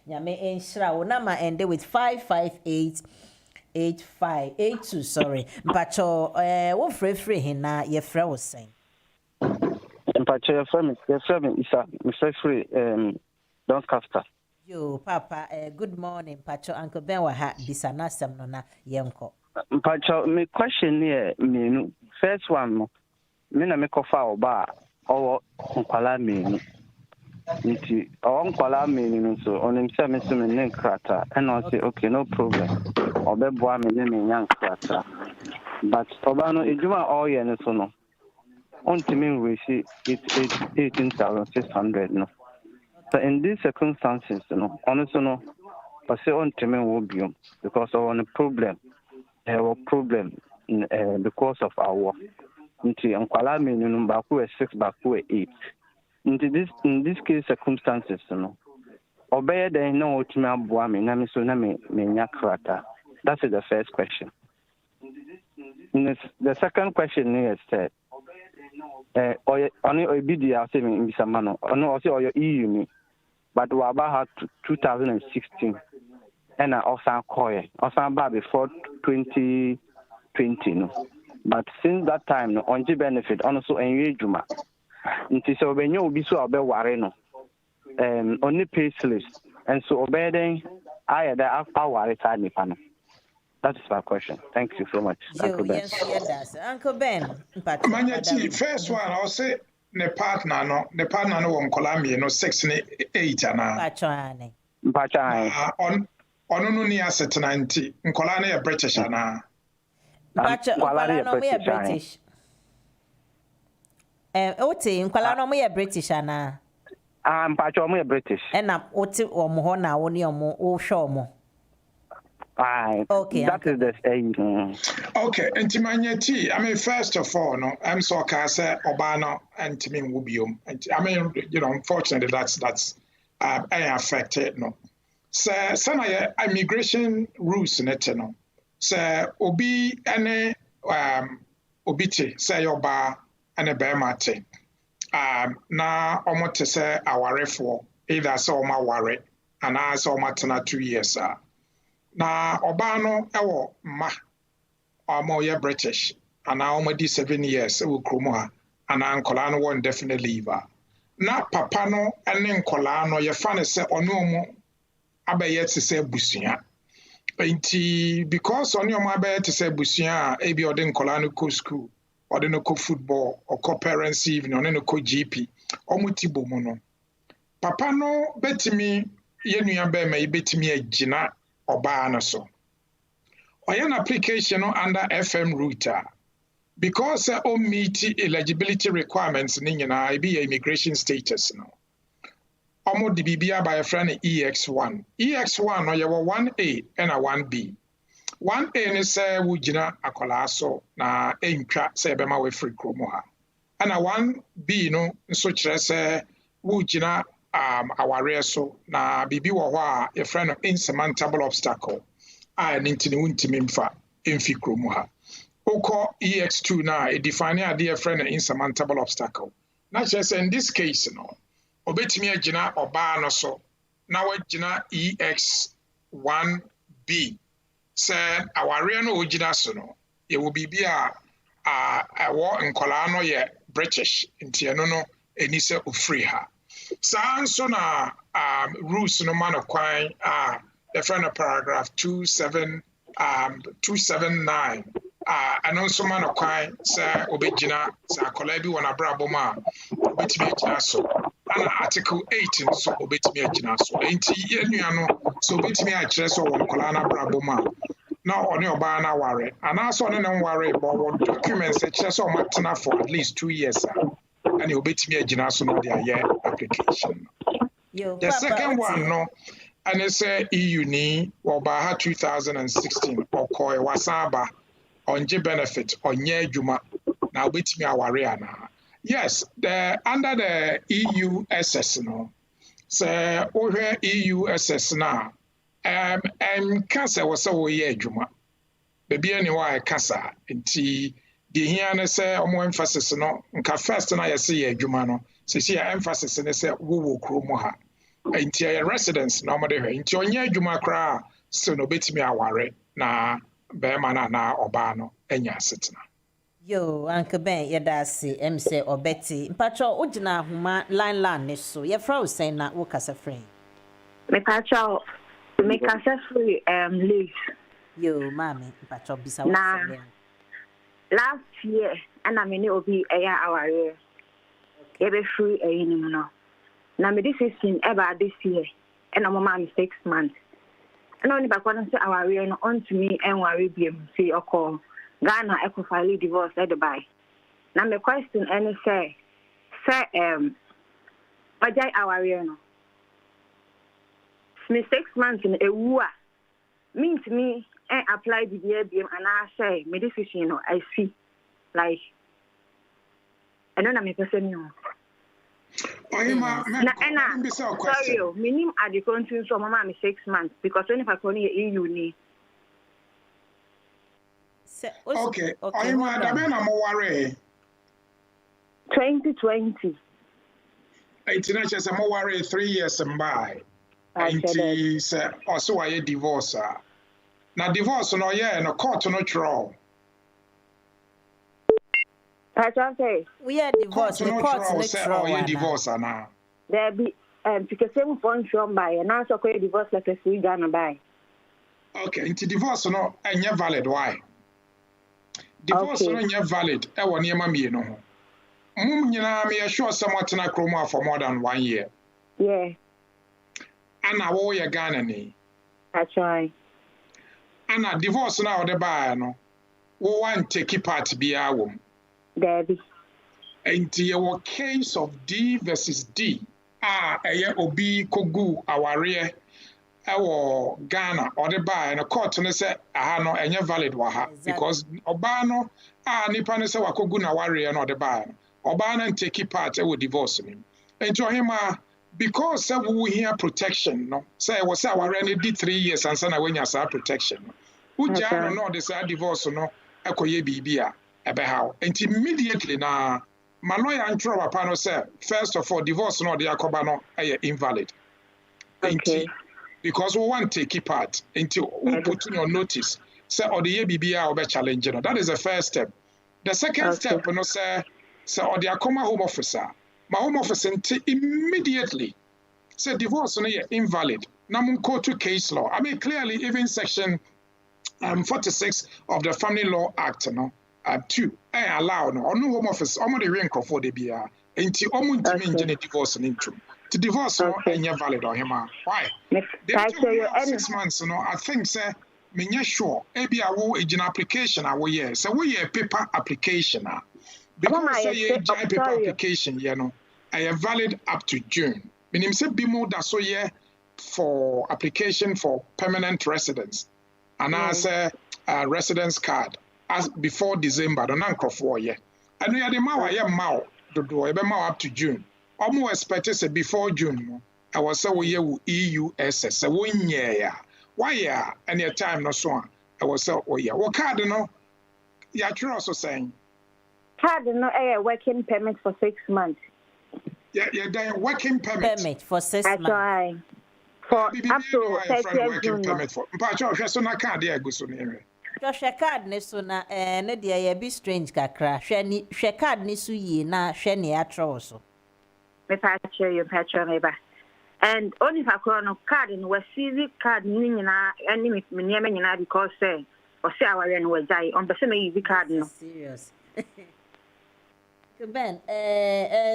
nyame enhira wo na ma end with 5588582 sorry mpacho wo frefre hin na ye frɛ wo sen mpacho ye frɛ me isa me free Doncaster. Yo papa good morning mpacho Uncle Ben wa ha bisana sem no na yenko mpacho me question here me first one no me na me kofa oba owo nkwala me nti nkwala me no so onim se me so me nkrata and I say okay no problem obeboa me ne nyankrata but oba no ejuma all year no so no ultimately we see 18,600 no. So in these circumstances, honestly, no, I say ultimately will be because of a problem, because of our work. Into Ankwala minimum baku 6 baku 8. In this case circumstances, no, obey they know ultimately boami na mi so na me nyakrata. That is the first question. The second question is that. Only OBD say in Bisamano, also your EU me, but we about 2016, and I also about before 2020, no. But since that time, no, on the benefit, also in Juma. Until when you be so about Wareno, only pay slips, and so obeying I had after Warre side me panel. That is my question. Thank you so much, Uncle Ben. Yes, Uncle Ben. Manye, first one, I'll say the partner no won Columbia no 6 and 8 ana. On no ni asset 90. Nkolane ya British ana. Nkolane no me British. Oti nkolane no me British ana. Mpacho mo British. Na oti omo ho na wo ni omo wo hwe omo. Okay, that is the saying. Okay, and Timanyeti, I mean, first of all, no, I'm so Casa, Obano, and Timin Wubium. I mean, unfortunately, that's affected, no. So, some immigration rules in it, no. So, Obi, and Obiti, say your bar, and a bear mate. Now, almost to say our for either saw my worry, and I saw my 2 years, na obano ewo ma omo British and now almost 7 years we kromo ha and ankola no one definitely leave na papa no ene nkola no ye fa ne se ono omo abaye te se busua enti because ono omo abaye te se busua e bi ode nkola no go school or then ko football or ko parents evening or then ko GP omuti bomu no papa no betimi ye nua be ma betimi agina oba no so oya na application no under FM router because o meet eligibility requirements ni nyina e be immigration status no omo di bibia by a friend EX1 no ye 1A and a 1B 1A ne say wugina akola so na entwa say be ma we free kromo ha and a 1B no nso kire say wugina aware so na bibi wo ho a a friend of insurmountable obstacle a nintini wuntimi mfa emfi kromo ha oko EX2 na e define a dear friend of insurmountable obstacle na just in this case no obetimi agina oba no so na wagina EX1B say aware no ogina so no ye will be a wo nkola no ye British nti eno no eni se ofree ha sa so na rules no man kwan the friend of paragraph 279 and also man kwan say obegina sa akola bi wona brabo ma obetimi agina so and article 18 so obetimi agina so enti yenua no so obetimi a kire so won kola na brabo ma na oni oba na ware and also oni na ware but documents e kire so matena for at least 2 years and obetimi agina so no dia ye application the second one no and it say EU ni oba ha 2016 okoi wasaba onje benefit onye adwuma na obetimi aware ana. Yes, under the EU SS no. So over EU SS na kasa wasa wo ye adwuma. Baby anyway kasa nti de hia na say omo emphasis no nka first na yesi ye adwuma no. So see emphasis na say wo kromo ha. Nti ya residence na omo de hwe nti onye adwuma kra so no betimi aware na be ma na oba no enya setena. Yo, 𝗥𝗶𝗴𝗵𝘁𝘀 yedasi emse obeti. Mpacho ujina huma line neso. Ye frau say na wo kasa free. Me pacho me kasa free leave. Yo, mami, mpacho bisa na last year and I mean obi eya aware. Ye be free eyinim no. Na me this is in ever this year and I'm mama 6 months. And only back when say aware no on to me and worry biem see okọ Ghana eco-file divorce at the buy. Now my question any say Bajai our no. Me 6 months in a wua means me and apply the BM and I say me decision you know I see like I don't know me person you. Sorry, minimum at the country so mama me 6 months because when if I call you EU ni. Okay. I'm worry. 2020. It's not just I'm worry 3 years and by. It's also a divorce. Now divorce no yeah no court no trial. We are divorced. The court no trial. Oh, divorce now. There be because same phone from by and also call divorce letter we gonna buy. Okay, into divorce no ain't valid why? Divorce no ain't valid. I want your mommy no. Nyina me sure someone na kroma for more than 1 year. Yeah. And I wo ye Ghana ni. That's right. And a divorce na the buy no. Wo want take part bia wom. Debbie. And your case of D versus D. Eye obi kogu aware ewo Ghana or the buy and a court no say aha no enye valid wa ha because oba no nipa no say wakogu na ware no the buy oba na take part ewo divorce ni ento him because say we hear protection no say we say aware ni di 3 years and say na wenya sa protection no uja no the say divorce no ekoye bibia ebe how enti immediately na my lawyer antro papa no say first of all divorce no the akoba no invalid. Okay. Because we want to take part until we put in on notice. Say or the BBA or be challenge. That is the first step. The second step, you know, say or the Akoma Home Officer. My Home Officer immediately say divorce no invalid. Namun go to case law. I mean clearly even section 46 of the Family Law Act, you know, 2 allow no home office the rank of for the bia enti ntimi divorce into to divorce no valid on him why they 6 months no I think say menya sure ebi awo ejina application awo ye so we paper application because say paper application I valid up to June meaning say bimo da so for application for permanent residence and as a residence card as before December don't for ye and we are the ma do up to June almost expected say before June I was say we EUSS so we why any time no so I was say what card no you're also saying card no working permit for 6 months they're working permit for 6 months for up to 30 June permit for so na card there go so near Joshua card ne so na ne de ye be strange kakra hwe card ne so yi na hwe ne atro so me patch me ba and only if I no card in was CV card ni nyina any me niam nyina because say o say aware no wajai on be say me use card no serious Ben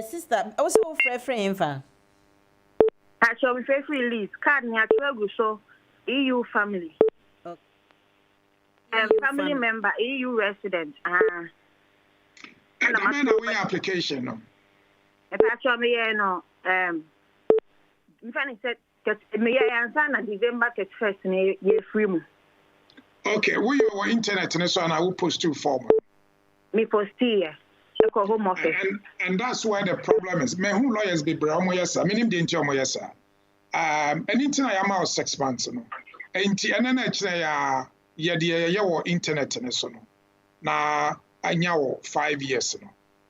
sister I was so free fa actually me free release card ni atwa so EU family family member EU resident and the application no actually me no in fact said that me answer na December 31st ne ye free mu okay we your internet so and I will post you form me post here go home office and that's why the problem is me who lawyers be bra mo yesa me nim de nti mo yesa anything I am out 6 months no enti enana kire ya ye de ye wo internet ne so no na anya wo 5 years no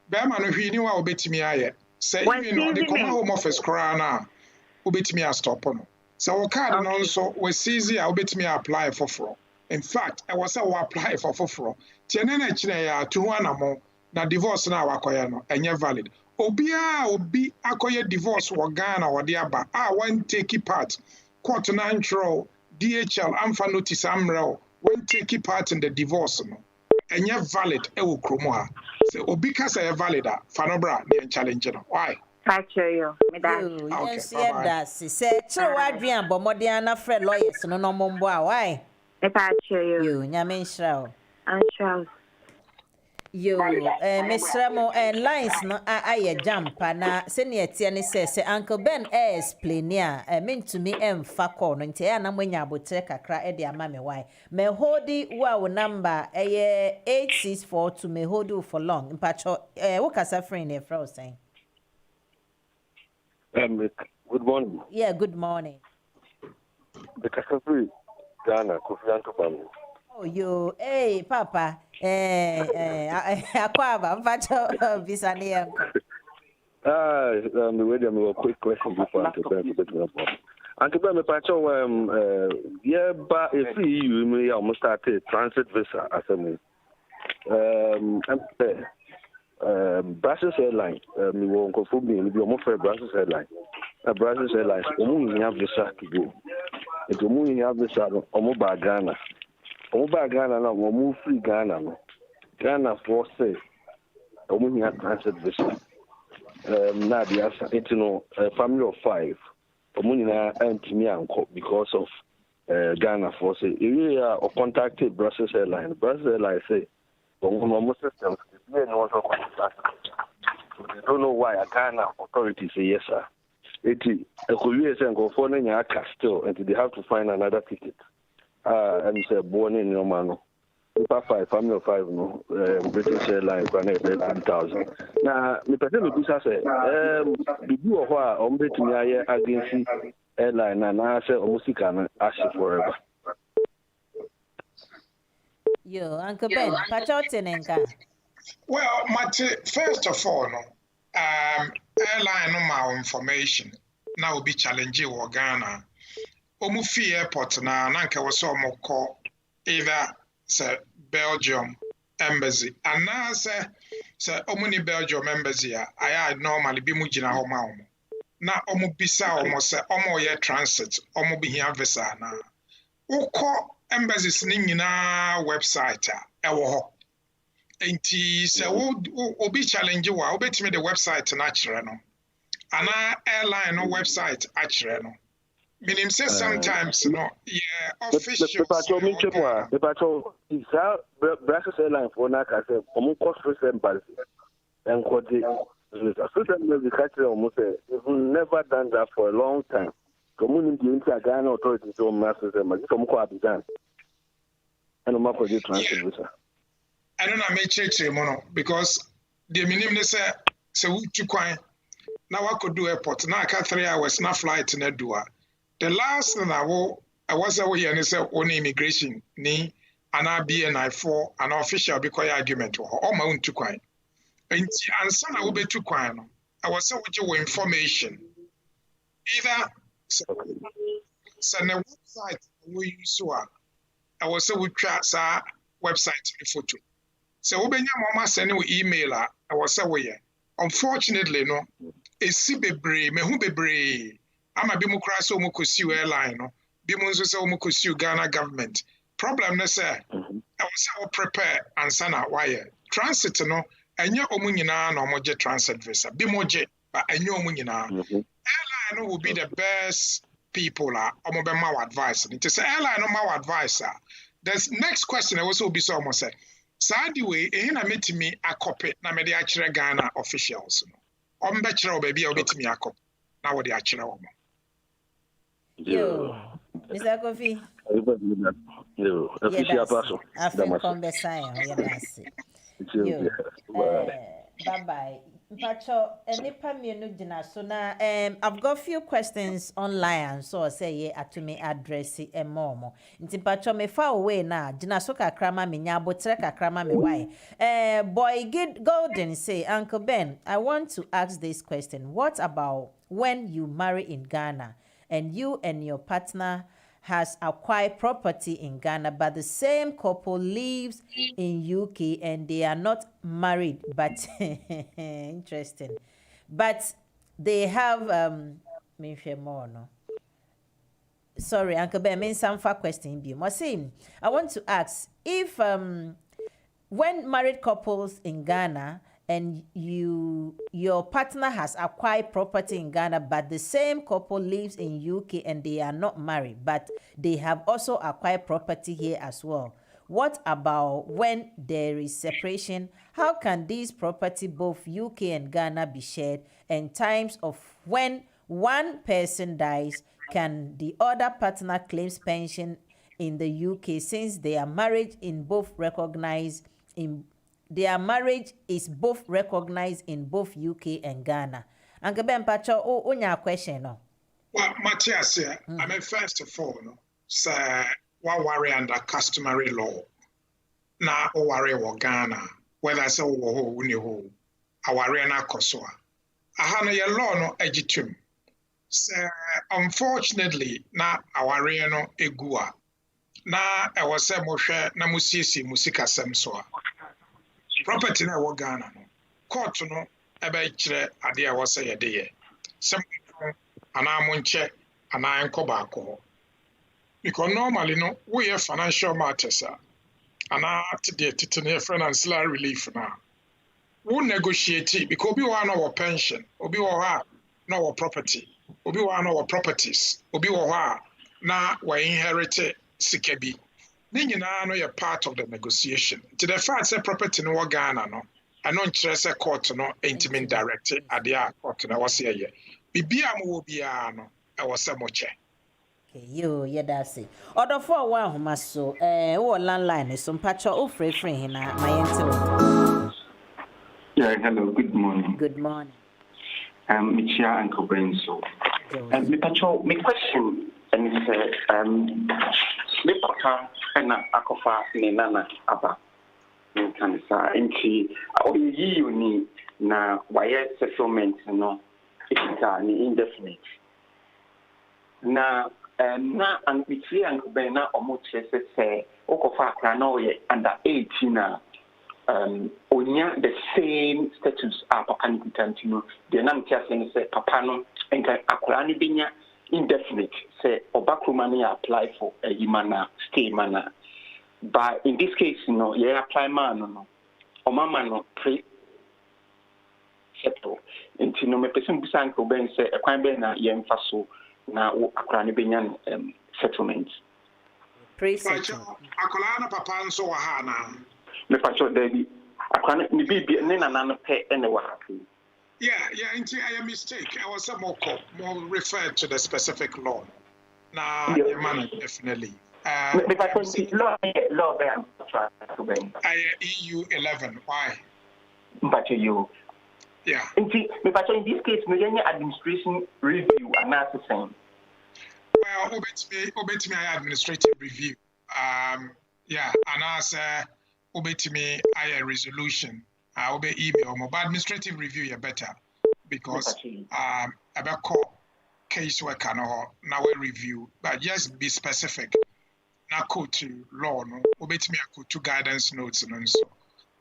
be ma no hwi ni wa obetimi aye say even no the come home office kra na obetimi a stop no so wo card no so we seize a obetimi apply for fraud. In fact I was say we apply for fraud. Ti enana kire ya to hu anamo na divorce na wakoya no enye valid obi akoye divorce wo Ghana wo de aba one take part court na ntro DHL amfa notice amrel one take part in the divorce no enye valid e wo kromo ha say obi ka say valid a fa no bra na challenge no why you me that yes that say tro wadwen abomode na friend lawyers no no mombo a why me you nyame nshra o yo Mr. and lines no aye jump na se ne etie ne se Uncle Ben explain a mean to me emfa call no ntia na mwanya abotre kakra e de ama me why me hodi wa number 864 to me hold for long mpacho wo kasa friend e fra saying good morning. Yeah, good morning. The Kasafri Ghana Kofianto family. Oh yo, hey papa akwaba mfacho visa ni yanko the way them were quick question before Uncle Ben to the point. Uncle Ben me pacho yeah ba if you me almost started transit visa as a me Brussels Airline me won ko fu me be mo for Brussels Airline Brussels Airlines omu nya visa to go it omu nya visa omu ba Ghana omu Ghana na omu free Ghana no Ghana for say omu nya transit visa na dia it no family of 5 omu nya antimi anko because of Ghana for say area or contacted Brussels Airline say omu system they don't know why a Ghana authority say yes sir it go for nya still and they have to find another ticket and say born in your man family of 5 no British Airlines for 10,000 na me person me bisa say bibi o ho a o mbetumi aye agency airline na say o musika na ash forever. Yo Uncle Ben pachote nenka. Well, first of all, no, airline no more information. Now will be challenging for Ghana. Omufi airport na nanka was call either say Belgium embassy and now say omuni Belgium embassy I normally be mujina homa omo. Na omu bisa omo say omo ye transit omo be here visa na. Uko embassies ni nyina website ewo ho. Enti se obi challenge wa obetimi the website na kyerɛ no. Ana airline no website akyerɛ no. Meaning say sometimes no official. Brussels Airline for na ka say omo cost embassy and quote almost never done that for a long time. Community into Ghana authorities to masters them as some cohabiting. And I'm for the transit visa. I don't know make church mono because the minimum say to coin. Now I could do airport. Now I got 3 hours na flight in a dua. The last thing I was away and say on immigration ni an BNI4 an official because argument or my own to coin. And son I will be too quiet. I was so with your information. Either send a website we use I was so with tracks our website photo. So when your mama send you email I was so way. Unfortunately, no, a sibebre, me who bebre. I'm a bimokraso mukusiu airline, no, bimunzo so mukusiu Ghana government. Problem na say, I was so prepare and sana wire. Transit no. Enya omunyina na omoje transit visa bimoje but enya omunyina airline will be the best people omobe ma advice it say airline no ma advice the next question I also be so almost say sadi way ehina metimi akope na me de akire Ghana officials no ombe kire obabi obetimi akope na wo de akire wo yo Mr. Kofi yo official person after conversation yedase bye-bye. Mpacho, enipa mienu jina so na I've got few questions online so I say ye atumi address momo. Nti mpacho me fa away na jina so kakrama me nya abotre kakrama me why. Boy Golden say Uncle Ben, I want to ask this question. What about when you marry in Ghana and you and your partner has acquired property in Ghana, but the same couple lives in UK and they are not married, but interesting. But they have sorry, Uncle Ben, I mean some far question. I want to ask if when married couples in Ghana and your partner has acquired property in Ghana, but the same couple lives in UK and they are not married, but they have also acquired property here as well. What about when there is separation? How can these property, both UK and Ghana, be shared? And times of when one person dies, can the other partner claims pension in the UK since their marriage their marriage is both recognized in both UK and Ghana? Uncle Ben Pacho, onya question no. Well, Matthias, I mean, first of all, no, say what worry under customary law. Na o worry wa Ghana, whether say wo uni ho, a worry na kosoa. Aha no ye law no egitum. Say unfortunately na a worry no egua. Na e was say mo hwe na musisi musika sem so a. Property na wo Ghana no. Court no ebe kire ade a wo say ye de ye. Sem ana mo nche ana enko ba ko. Because normally no we have financial matters and to the financial relief now. We negotiate because we want our pension, we want our property, we want our properties, we want now we inherit sikebi. Ninyi na no you're part of the negotiation. To the fact say property no Ghana no, I don't trust a court no intimate directed at the court no was here. Bibia mo bia no I was so much. Yo, that's it. Order for one who must so or landline is some patch of free hina my answer. Yeah, hello, good morning. Good morning. Michia and Cobrenso. Me pacho, me question and me papa and akofa ni nana aba. Me can say inti o yi uni na wire settlement no it's ni indefinite. Na na and Michia and Cobena omo chese say okofa akra na oye under 18 na onya the same status as papa ni kutantino de na mtia say papa no enka akra ni benya indefinite say obakroma na apply for a imana stay mana but in this case you know you apply man no Omama no pre settle. Nti no me person bisa Uncle Ben say e kwan be na ye mfa so na wo akora ne benya settlement. Pre-settle. Akola na papa nso wa ha na. Me pacho David. Akora ne bibi ne nana no pe ene wa ha. Yeah, into a mistake. I was more referred to the specific law. Nah, yeah, man, definitely. Law EU 11. Why? But you. Yeah. In this case, we have administration review and that's the same. Well, obey me administrative review. Yeah, and as obey me a resolution. I'll be email, but administrative review you better because about case work now we review, but just be specific. Now go to law, no, obey me to guidance notes and so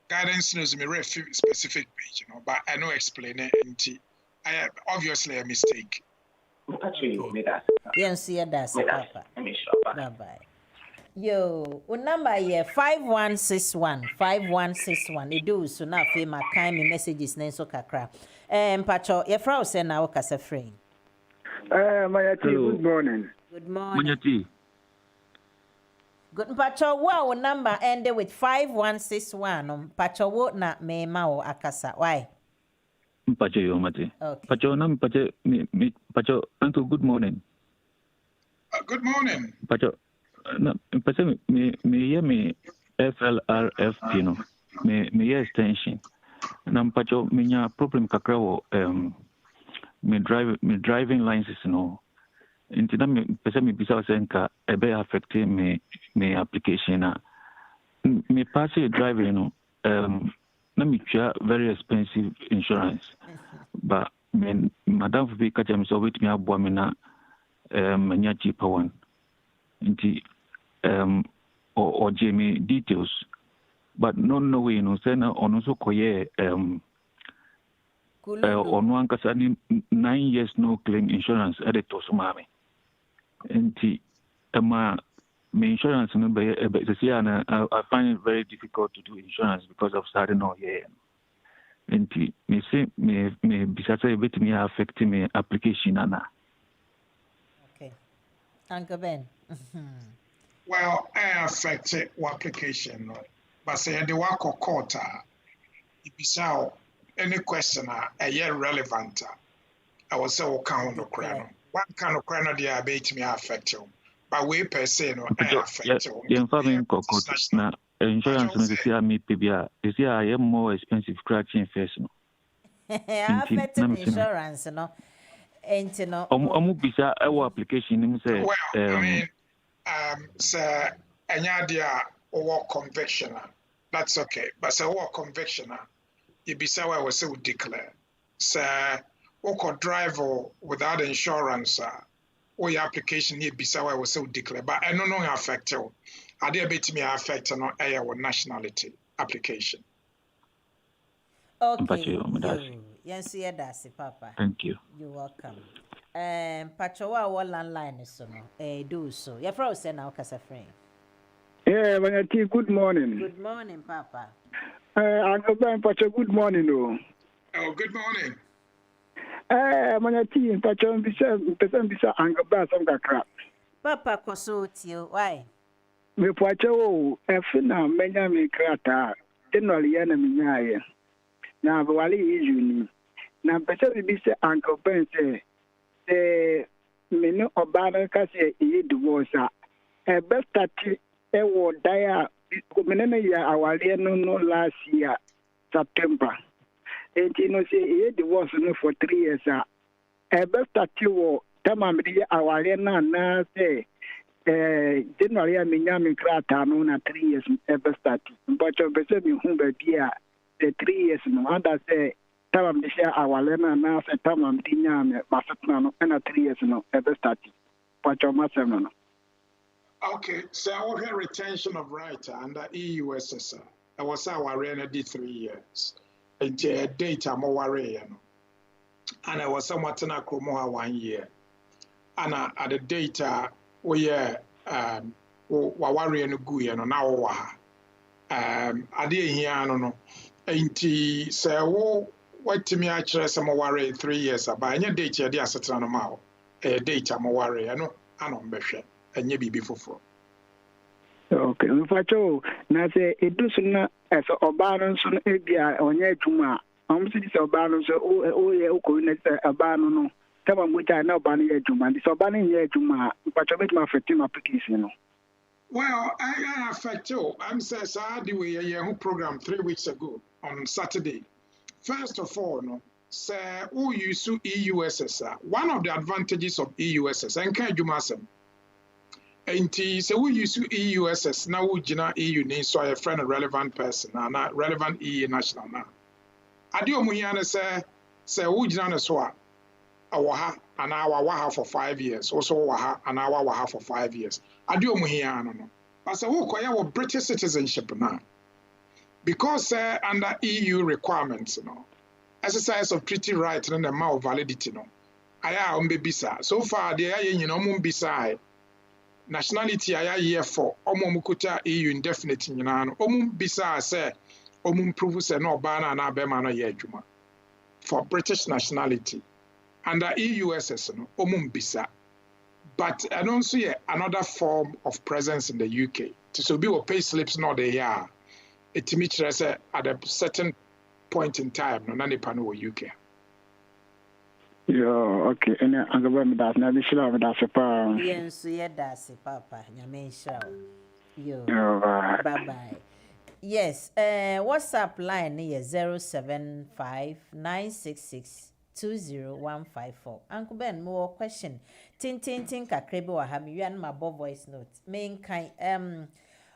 guidance notes me read specific page, but I know explain it. I obviously a mistake. Yes, that's Papa. Bye bye. Yo, number here 5161. It do so now for my kind messages na so kakra. Pacho, your frau say na okasa free. Mayati, good morning. Good morning. Mayati. Good Pacho, wow, number ended with 5161. Pacho wo na me ma o akasa. Why? Pacho yo mate. Okay. Pacho na me Pacho, uncle, good morning. Good morning. Pacho. No, person me FLRFP no me extension. Na mpacho minya problem kakra wo me driving license no. Nti na me person me bisa se nka ebe affect me application na me pass driving no na me twa very expensive insurance. But me madam for be catch me so wait me abo me na nya cheaper one. Nti or Jamie details, but no way no say na ono so koye on one kasani 9 years no claim insurance editor so mami. Nti my insurance no be I find it very difficult to do insurance because of starting all year. Nti me say me bisasa bit me affect me application ana. Okay. Uncle Ben. Well, I affected one application, but say the work of court, if you saw any question, relevant. I was so count of crown. One kind of crown they are bait me affect you, but we per se no affect you. The informing court na insurance no see me PBA. You see I am more expensive scratching face no. Affected insurance no. Ain't no. Omu bisa our application him say. Well, I mean, sir, any idea or conviction, that's okay. But sir, what conviction? You be say I was so declare. Sir, who could drive without insurance? Or your application you be say I was so declare. But I don't know affect you. I dare bet me affect no our nationality application. Okay. Yes, yeah, that's it, Papa. Thank you. You're welcome. Pachowa landline is so do so. Your friend say now kasa friend. Yeah, Mayati, good morning. Good morning, Papa. Uncle Ben, Pacho, good morning. Oh, good morning. Mayati, Pacho, bisa Uncle Ben some kakra. Papa koso tio, why? Me Pacho, efina menya me krata. Generally yana minyaye. Na wali issue na pese bi se Uncle Ben say me no obana ka say e divorce a best start e wo dia me na ya awale no last year September and you know say e divorce no for 3 years a best start wo tama me ya awale na say January a me nya me krata no na 3 years e best start but pese me hu ba bia the 3 years no and I say tamam de share awalena na say tamam di nyame masetna no na 3 years no ebe start pacho masem no. Okay, so I have retention of right under EUSSR. I was our di 3 years. And data more worry no. And I was somewhat na kromo 1 year. And at the data we wa worry no gu ye no na wo ha. Ade here no Ainti sɛ watumi akyerɛ sɛ moware 3 years aba ɛnyɛ date yɛde asetena no ma wo ɛyɛ date a moware ɛno ana ɔmbɛhwɛ ɛnyɛ biribi foforɔ. Okay, mfacho na sɛ edu so na ɛsɛ ɔbaa no nso no ebi a ɔnyɛ adwuma a ɔmo si sɛ ɔbaa no nso oyɛ okɔwi na sɛ ɔbaa no no kama mogya na ɔbaa no yɛ adwuma nti sɛ ɔbaa no nyɛ adwuma a mfacho bɛtumi afɛte ma application no. Well, I affect you. I'm saying, so I do a program 3 weeks ago on Saturday. First of all, no, sir, who use EUSS? One of the advantages of EUSS, and can you masem? And so who use EUSS now? Who jina EU name so a friend, a relevant person, and not relevant EU national now. Adio muhiana say who jina so awaha an hour waha for 5 years, also waha an hour waha for 5 years. Adio muhiana no. But so who kwaya British citizenship now. Because under EU requirements, you know, exercise of treaty right and the amount of validity, no, aya bisa. So far, the aya bisa nationality aya year for mukuta EU indefinite bisa say prove say no bana na bema no ye adwuma for British nationality under EUSS no bisa. But I don't see another form of presence in the UK. So be what pay slips not they are. It means at a certain point in time, no nani pano UK. Yeah, okay. And I'm going to that. Now, this is that's a power. Yes, yeah, that's a papa. Yamen show. Yo. Bye bye. Yes. WhatsApp line is 075-966-20154. Uncle Ben, more question. Tin kakrebi wa hami. You and my voice note. Main kind.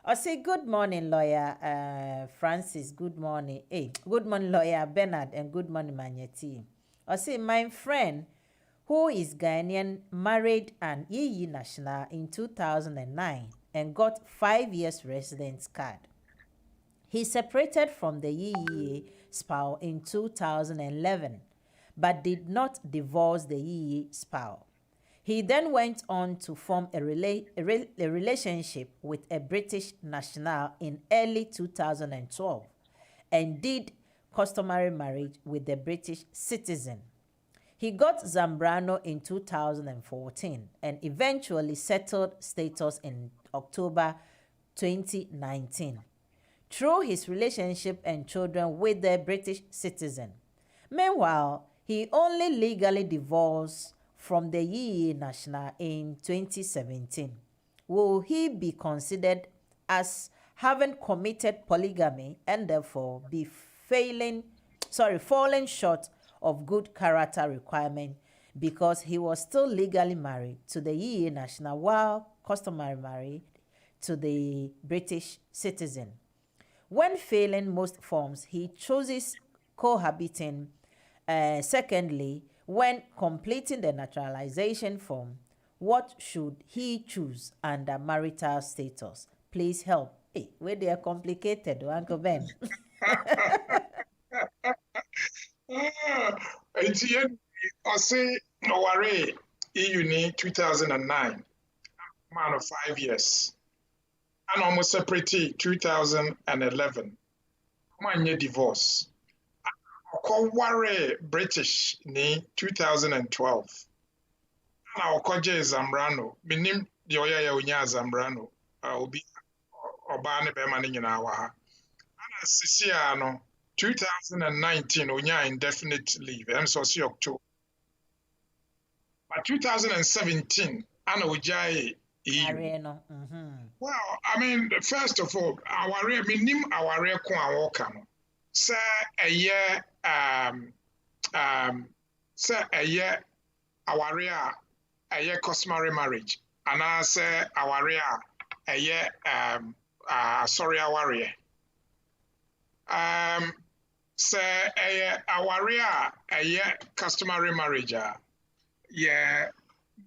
I say good morning, lawyer Francis. Good morning. Hey, good morning, lawyer Bennard, and good morning, MANYE team. I say my friend, who is Ghanaian, married an EU national in 2009 and got 5 years residence card. He separated from the EU spouse in 2011, but did not divorce the EU spouse. He then went on to form a relationship with a British national in early 2012 and did customary marriage with a British citizen. He got Zambrano in 2014 and eventually settled status in October 2019 through his relationship and children with the British citizen. Meanwhile, he only legally divorced from the EU national in 2017. Will he be considered as having committed polygamy and therefore be falling short of good character requirement because he was still legally married to the EU national while customary married to the British citizen? When failing most forms, he chooses cohabiting. Secondly, when completing the naturalization form, what should he choose under marital status? Please help. Hey, where they are complicated, Uncle Ben. I say Oware EU 2009, man of 5 years, and almost separated 2011. Manye divorce. Oware British ni 2012. Na okoje Zambrano. Minim di oya ya unya Zambrano. Obi oba ne be ma ne nyina wa ha. Ana sisi ano 2019 unya indefinite leave. Em so si October. But 2017 ana ujaye Well, I mean, first of all, our minim our ko awoka no. Say a year say a year customary marriage, and I say our a year sorry say a year customary marriage, yeah,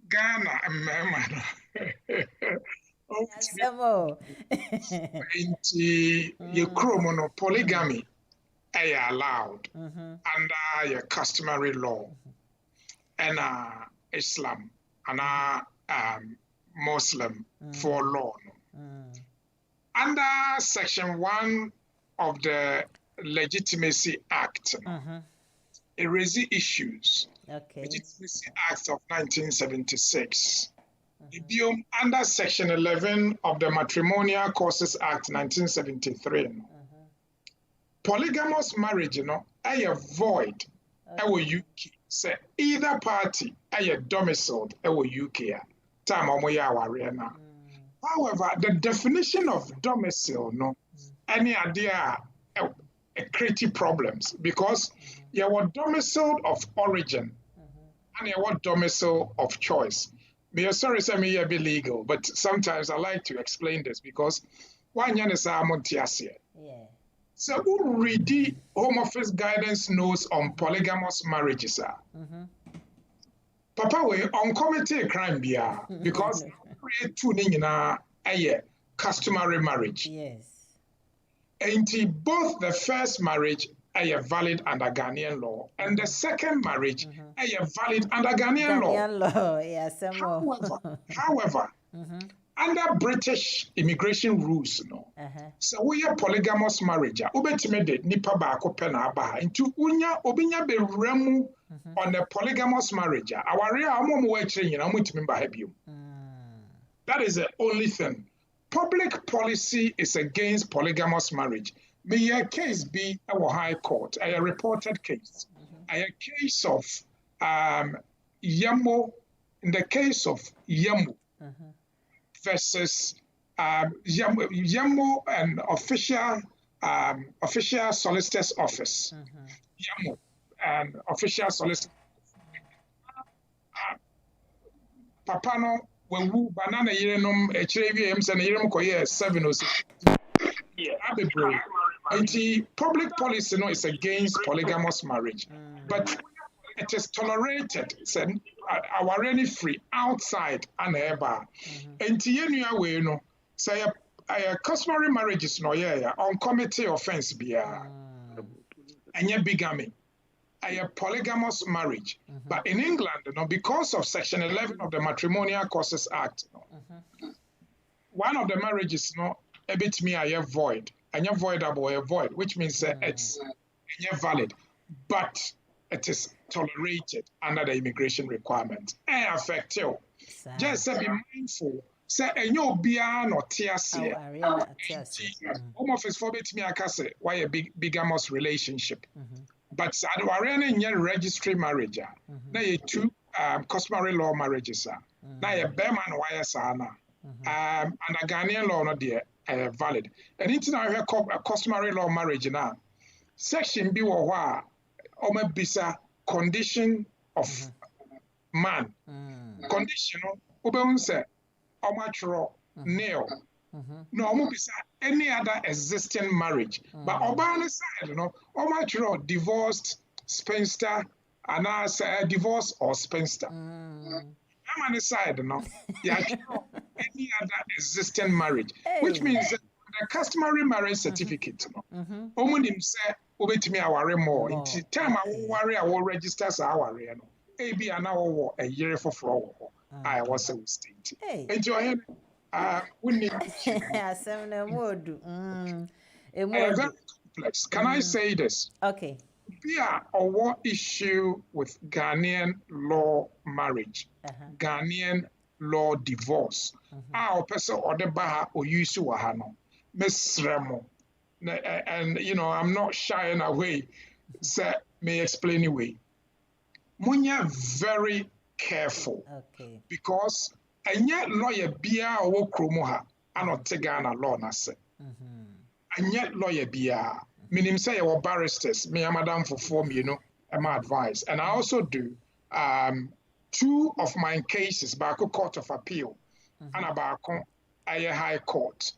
Ghana your polygamy allowed under your customary law and Islam and Muslim for law. Under Section 1 of the Legitimacy Act. It raises issues. Legitimacy Act of 1976. Under Section 11 of the Matrimonial Causes Act 1973. Polygamous marriage, I void. UK. Say either party domiciled UK. Time However, the definition of domicile, any idea creative problems because you want domicile of origin and you want domicile of choice. Sorry, say me be legal, but sometimes I like to explain this because one year is so who read the Home Office guidance notes on polygamous marriages? Papa, we on committee crime because create tuning in a customary marriage. Yes. And both the first marriage are valid under Ghanaian law, and the second marriage are valid under Ghanaian law. Yes. However, under British immigration rules, so we are polygamous marriage. Ubetimede nipa ba akopena aba into unya obinya be remu on the polygamous marriage. Our real amomo wetri nyina mutimi ba habium. That is the only thing. Public policy is against polygamous marriage. May a case be our High Court, a reported case. A case of Yamo, in the case of Yamo versus Yamo and official solicitor's office. Yamo and official solicitor. Papano. When we banana yerenum HAVMs and yerenum koye 706. Public policy is against polygamous marriage, but it is tolerated. Our any free outside and eba. And tienua we say a customary marriages on committee offense biya. And bigamy. A polygamous marriage. But in England, because of Section 11 of the Matrimonial Causes Act, one of the marriages, a bit me I void, and voidable void, which means it's valid, but it is tolerated under the immigration requirement. And affect you. Just be mindful. Say, and you'll be no tears here. Home Office forbid me, I can say, why a bigamous relationship. But in your registry marriage, now you two customary law marriages, now you Beman Wayasana, and a Ghanaian law not there valid. And it's now a customary law marriage now. Section B or bisa condition of man. Conditional, Ubunse, Omatro, Neo. No, any other existing marriage. But Obama side, Omatro divorced spinster, and I say divorce or spinster. I'm on the side, any other existing marriage, which means the customary marriage certificate. Omunim say, obey me our more. In time, I will worry, I will register as our AB an hour a year for floor. I was a state. Enjoy it. We need very complex. Can I say this? Okay. We are our issue with Ghanaian law marriage, Ghanaian law divorce. Our person or the Baha or Owusu Wahano, Miss Remo. And I'm not shying away. So may explain away. Munya very careful. Okay. Because and yet lawyer bia or kromoha and not Ghana law nase. And yet lawyer bia meaning say our barristers, me and madam for form, my advice. And I also do 2 of my cases back a court of appeal and about a high court.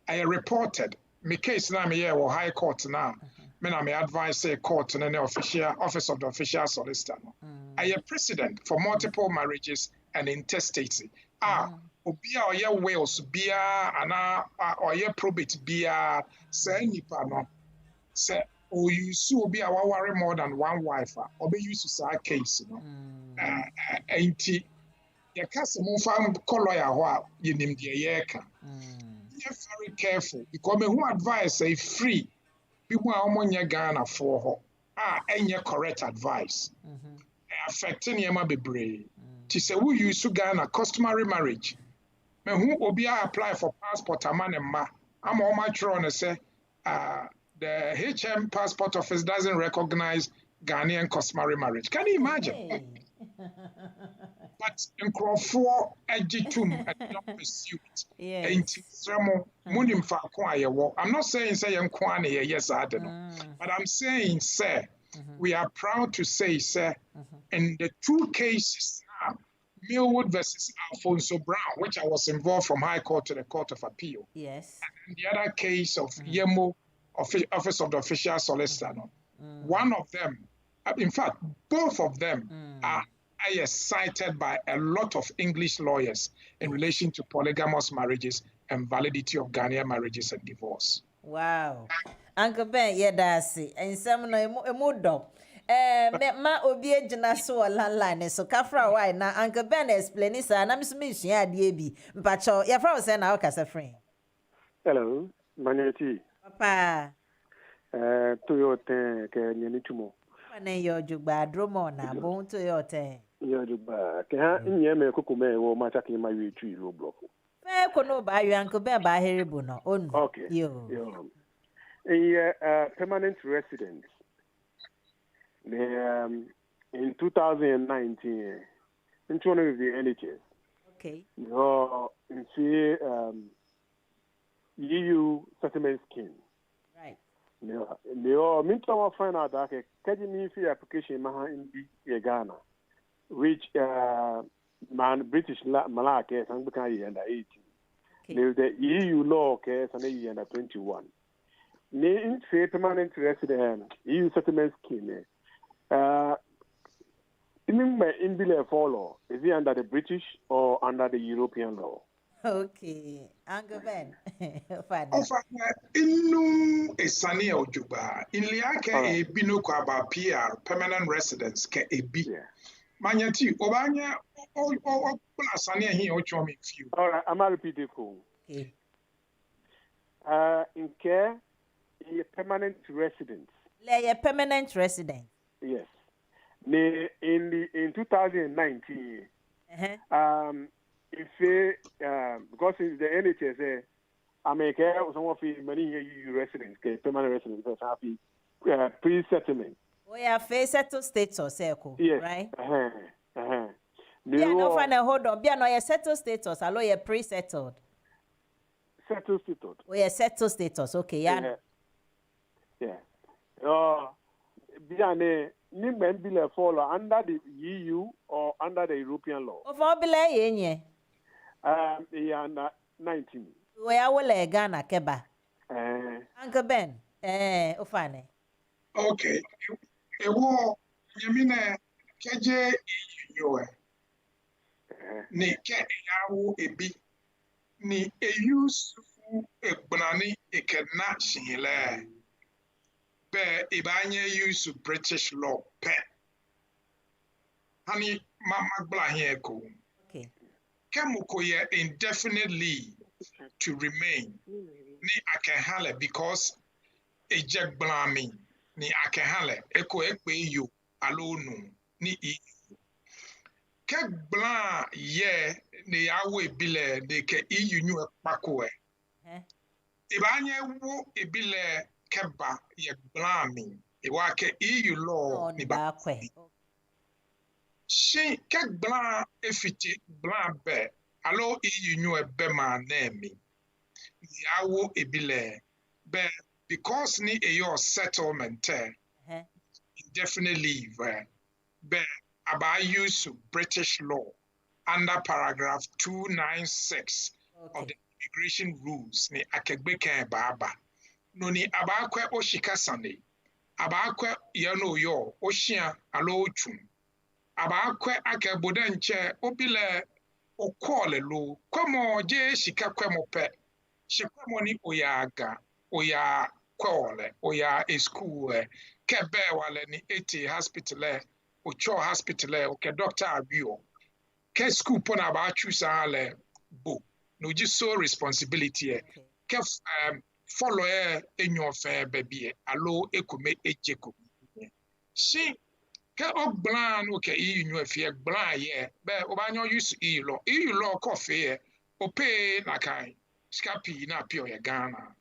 I reported my case now me or high court now. Men I may advise say court and an official office of the official solicitor. I am president for multiple marriages and intestacy. Obia or your wills bia and or your probate bia say nipa no say Owusu be our worry more than one wife or be used to say case ain't your customer farm color ya you name the yeka. You're very careful because me who advise say free bi mu a ɔmo nyɛ Ghana for hɔ a ɛnyɛ correct advice affecting niema bebree ti sɛ wo use Ghana customary marriage me hu obi a apply for passport ama ne ma ama ɔmo atwerɛ no sɛ the HM passport office doesn't recognize Ghanaian customary marriage. Can you imagine? But in Crawford, Ejitum, and don't pursue it. I'm not saying say yes, I don't know. But I'm saying, sir, we are proud to say, sir, in the two cases now, Millwood versus Alfonso Brown, which I was involved from High Court to the Court of Appeal. Yes. And the other case of Yemo, Office of the Official Solicitor. One of them, in fact, both of them are cited by a lot of English lawyers in relation to polygamous marriages and validity of Ghanaian marriages and divorce. Wow. Uncle Ben, yeah, that's it. And some no emodo. Ma obi ejina so landline so kafra why na Uncle Ben explain this and I'm smith ya die bi. Mpacho, ya fra say na o kasa friend. Hello, Maneti. Papa. Toyota ke nyani tumo. Wane yo jugba dromo na bon Toyota. Yo jugba ke ha nye me kokume wo ma chake ma wi tu ro block. Fe kono ba yu Uncle Ben ba heribu no onu. Okay. Yo. Permanent residents. In 2019, in one of the NHS. Okay. In EU settlement scheme. Right. Minto find out that Kajimi fee application maha in Ghana, which British Malak and become under 18. The EU law case and under 21. In permanent resident EU settlement scheme. In Bile follow, is he under the British or under the European law? Okay, Uncle Ben. Inu esani ojuba. In liake ebi no kwa ba PR permanent residence ke ebi. Manyati obanya o kula sani ehi o chomi few. All right, I'm repeating for. Okay. In care, a permanent residence. A permanent resident. Yes. In 2019, because it's the NHS, America, some of the many EU residents, permanent residents, have pre-settlement. We have settled status, yes. Right? Yeah, no, hold on. Be no settled status, allow you pre-settled. Settled status. We have settled status, okay, yeah. Biane follow under the EU or under the European law. Of all belay, under 19. We are well Ghana Keba. Uncle Ben, Ofane. Okay. Ewo yemine keje yoe. Ni ke yawo ebi. Ni use egbonani ekena shinle. Be ibanye use British law pe. Hani magbla here ko. Okay. Kemuko ye indefinite leave to remain. Ni akehale because ejek blami ni akehale eko ekpe yo alonu ni i. Kek blan ye ni awe bile de ke EU nyu ekpako e. Ibanye wo ibile keba ye blami iwa ke EU law ni ba kwe. She kek blan efiti blan be alo EU nyu ebe ma nemi. Yawo ibile be because ni eyo settlement indefinite leave be aba use British law under paragraph 296 of the immigration rules ni akegbe baba no ni abakwe oshika sane abakwe yano yo oshia alo ochum abakwe akeboda nche obile okole lo kwemo je shika kwemo pe shikwemo ni oyaga oya kwole oya school kebe wale ni eti hospital ocho hospital oke doctor abio ke school pona ba choose ale bo no ji so responsibility ke follow in your fair baby allo ekume ejeko she ka oblan okay you know if you blan yeah be obanyo use you law coffee o pay na kai scapi na pure ya Ghana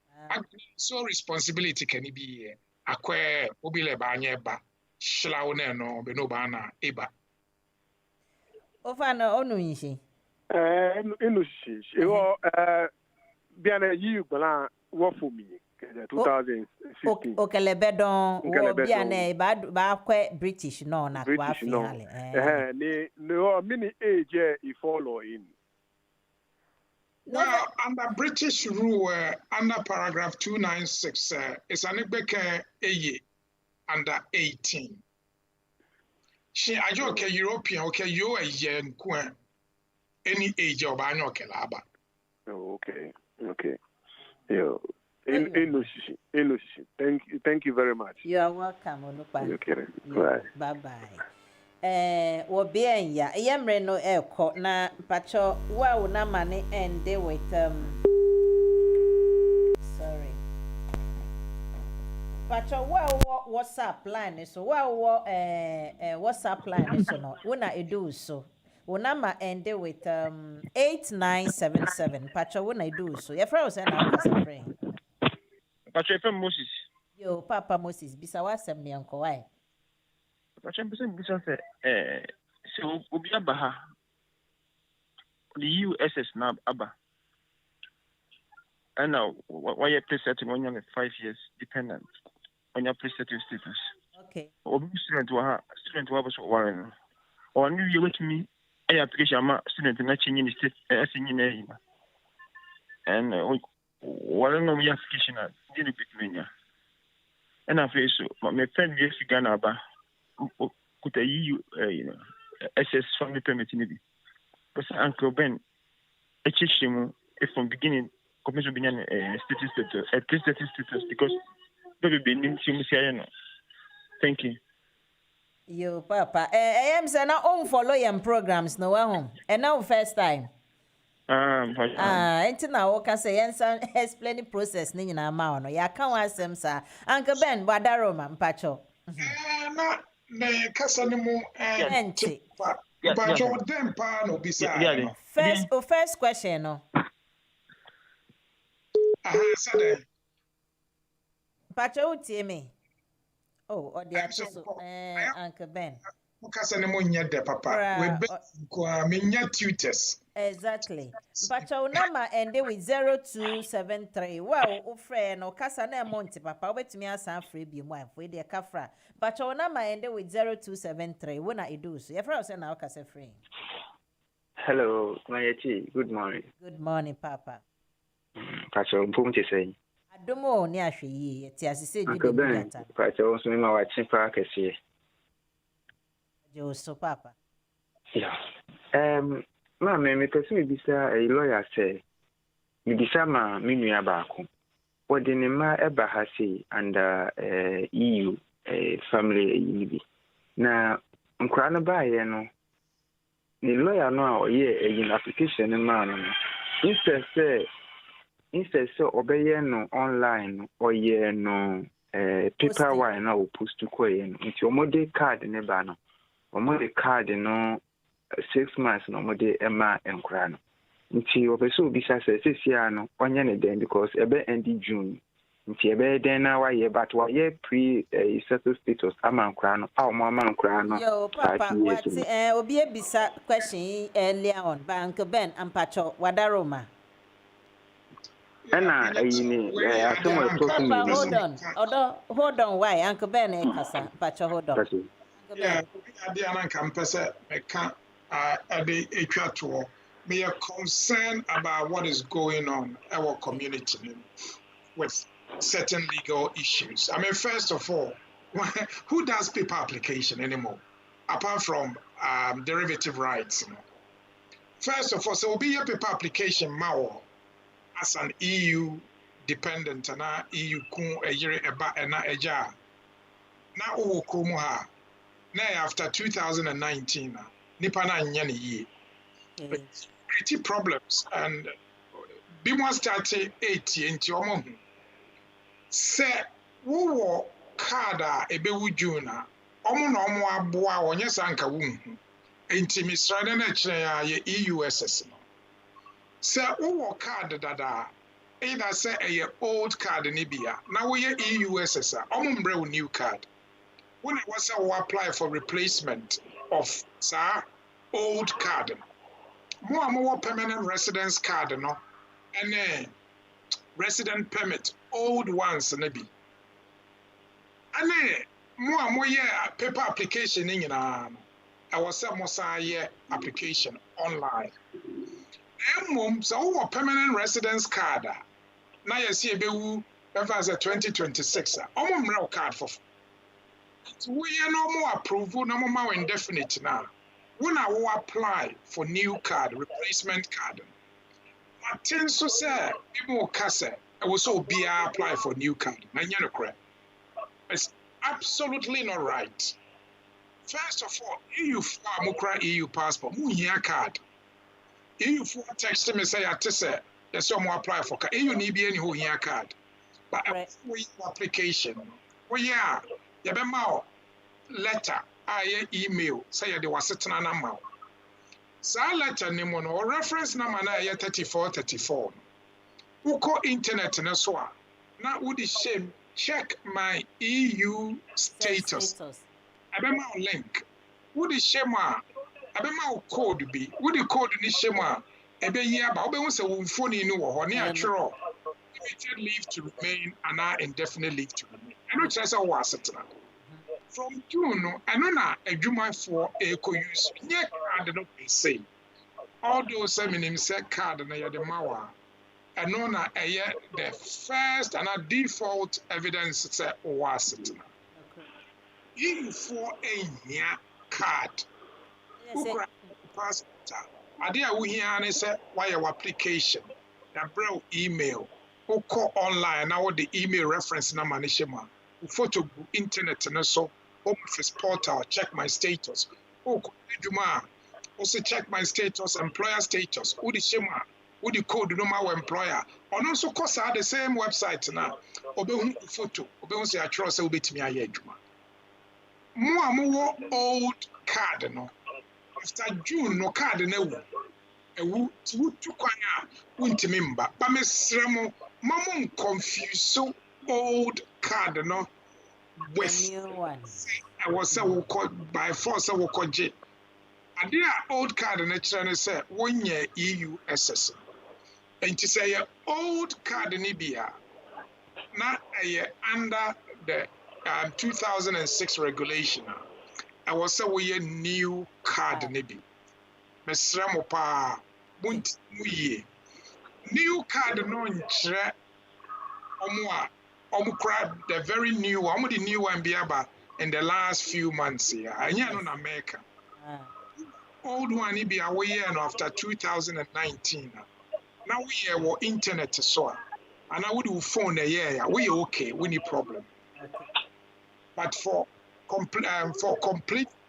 so responsibility can be akwe obile banye ba shlawo na no be no ba na eba ofana onu yishi inu shi biana yi gbala wo for me 2015 okelebedon wo biana ba kwe British no na kwa finale no mini age e follow in. Well, under British rule, under paragraph 296, it's an Ebeke Eye under 18. She ajo okay European okay you a yen any age of anyo kelaba. Okay. Yo. Thank you very much. You are welcome, Onupa. Okay. Bye bye. Wo bien ya yemre no eko na pacho wa na mane ende with sorry pacho wa WhatsApp line so wa WhatsApp line so no una edu so una ma ende with 8977 pacho una edu so your friend say na ka friend pacho FM Moses yo papa Moses bisa wa sem ne anko why pacho bisa say so obi abaha the USS na aba and now why you presetting on your 5 years dependent on your presetting status. Okay. Obi student wa so warren or new you with me a application ma student na chinyi ni state asinyi na yi and warren no me application na di ni bitmenya and after so my friend we figure na ba kuta yi SS family permit ni bi but Uncle Ben echishimo from beginning commission binyan status because baby benin simusia no. Thank you. Yo papa am say na on follow your programs no wa home and now first time enti na wo ka say yensa explain process ni nyina ma no ya kan wa asem sa Uncle Ben Badaroma mpacho na kasa ni mu enti mpacho dem pa no bisa first question no Saturday mpacho utie me odi ato so Uncle Ben kasa ni mu nya de papa we be ko me nya tutors exactly mpacho number ende with 0273 wow o frɛ no kasa na monte papa obetumi asan frɛ bi mu afo de ka fra mpacho number ende with 0273 wona edu so ye fra say na o kasa frɛ. Hello Mayechi, good morning papa mpacho mpum te say adomo ni ahwe yi ti asese di de data mpacho so me ma wa chi pa kese jo so papa yeah ma me person me bisa a lawyer say me bisa ma me nua baako wodi ne ma eba ha sei under EU family yibi na nkra no ba ye no ni lawyer no a oye yin application ma no instead say obeye no online oye no paper wire na o post to koye no nti omode card ne ba no omode card no 6 months no mode ema enkra no nti obeso bisa say sesia no onye ne den because ebe end June nti ebe den na waye but waye pre settled status amankra no amankra no yo papa what obi ebisa question earlier on Uncle Ben ampacho wadaroma ana ayini atomo talking hold on why Uncle Ben kasa ampacho hold on yeah ade ananka mpese meka ade etwato me are concerned about what is going on in our community with certain legal issues. I mean, first of all, who does paper application anymore, apart from derivative rights? First of all, so will be a paper application mao as an EU dependent and EU kun a year eba and eja. Na uwo kumuha. Na after 2019, nipa na nyani ye. Pretty problems and be more started 80 into se wo card a ebewu juna omo na omo aboa onye sanka wunhu enti misrade na kire ya ye EUSS no se wo card dada either say a old card ni bia na wo ye EUSS a omo mbre wo new card when it was apply for replacement of old card more permanent residence card no and resident permit old ones maybe and more paper application in I was a application online so permanent residence card now you see a 2026 card for we are no more approval, no more indefinite now. When I will apply for new card, replacement card, I tend to say, people will I will so be apply for new card. It's absolutely not right. First of all, EU passport, card. EU text me say, there's some more apply for card. EU need be any who here card. But application, yabema letter email say they was sitting on number. Sa letter ni mo no reference number na 3434. Uko internet na so na would shame check my EU status. Abema link. Would shame abema code be. Would the code ni shame ebe yi aba obe won say wo phone ni wo ho ni atwero. Limited leave to remain and indefinite leave to remain. I know it's all was it. From June, I know now a Juma for a co-use. Yet, I don't say. All those seminars said card and I had the Mawa. I know now the first and a default evidence said was it. Even for a year card. Passport. I did we hear and say why your application, the bro email. Call online now the email reference number nishema photo internet and so home office portal check my status also check my status employer status who the shema who the code no my employer and also cause the same website now obe photo obe say I trust say obetimi aye adwuma mo old card no after June no card na ewu tu kwanya untimi mba ba mesremo Mama confused so old card no with new ones. I was so called by force I will call J. And there old card and a say 1 year EUSS. And to say old card in Libya not a year under the 2006 regulation. I was so a new card in Libya. Mesramo pa won't ye. New card no nchre omo the very new one, the new one be about in the last few months here. Anya no na America. Old one be away and after 2019. Now we have internet so and I would do phone a year. We okay, we need problem. But for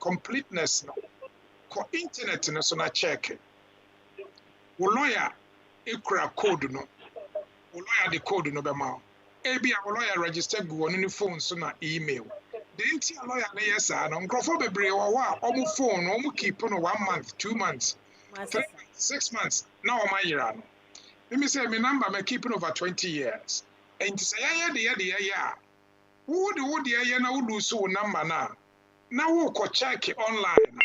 completeness no. Internet no so na check. Lawyer Ikra code no. Lawyer the code no be ma. Ebi a lawyer register go on any phone so na email. The entire lawyer na yes no nkrofo bebre wa omo phone omo keep no 1 month, 2 months, 3 months, 6 months. Now my year no. Let me say my number me keeping over 20 years. And say yeah. Who the na wo lose so number na. Na wo ko check online.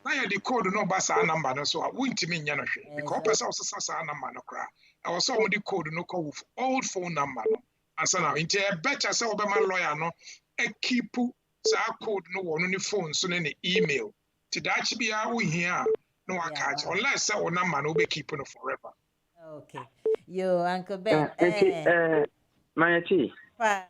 Na ya the code no ba sa number no so wontimi nya no hwe because person so sa number no kra I was so the code no call old phone number no asa na into better say obema lawyer no e keep sa code no won ni phone so na email ti da chi bia wo hia no aka unless say o number no be keep no forever. Okay, yo Uncle Ben Mayati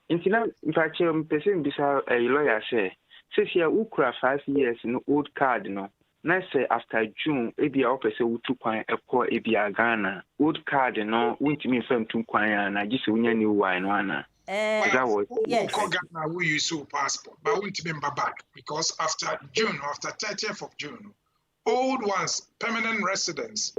intina mfache mpese mbisa lawyer say says here ukura 5 years no old card no. Now say after June, ebi a opese wutu kwan ekọ ebi a Ghana. Old card no wintimi fam tu kwan na gise unya new one no ana. That was yes. Ghana we use passport, but wintimi mba back because after June, after 30th of June, old ones permanent residence,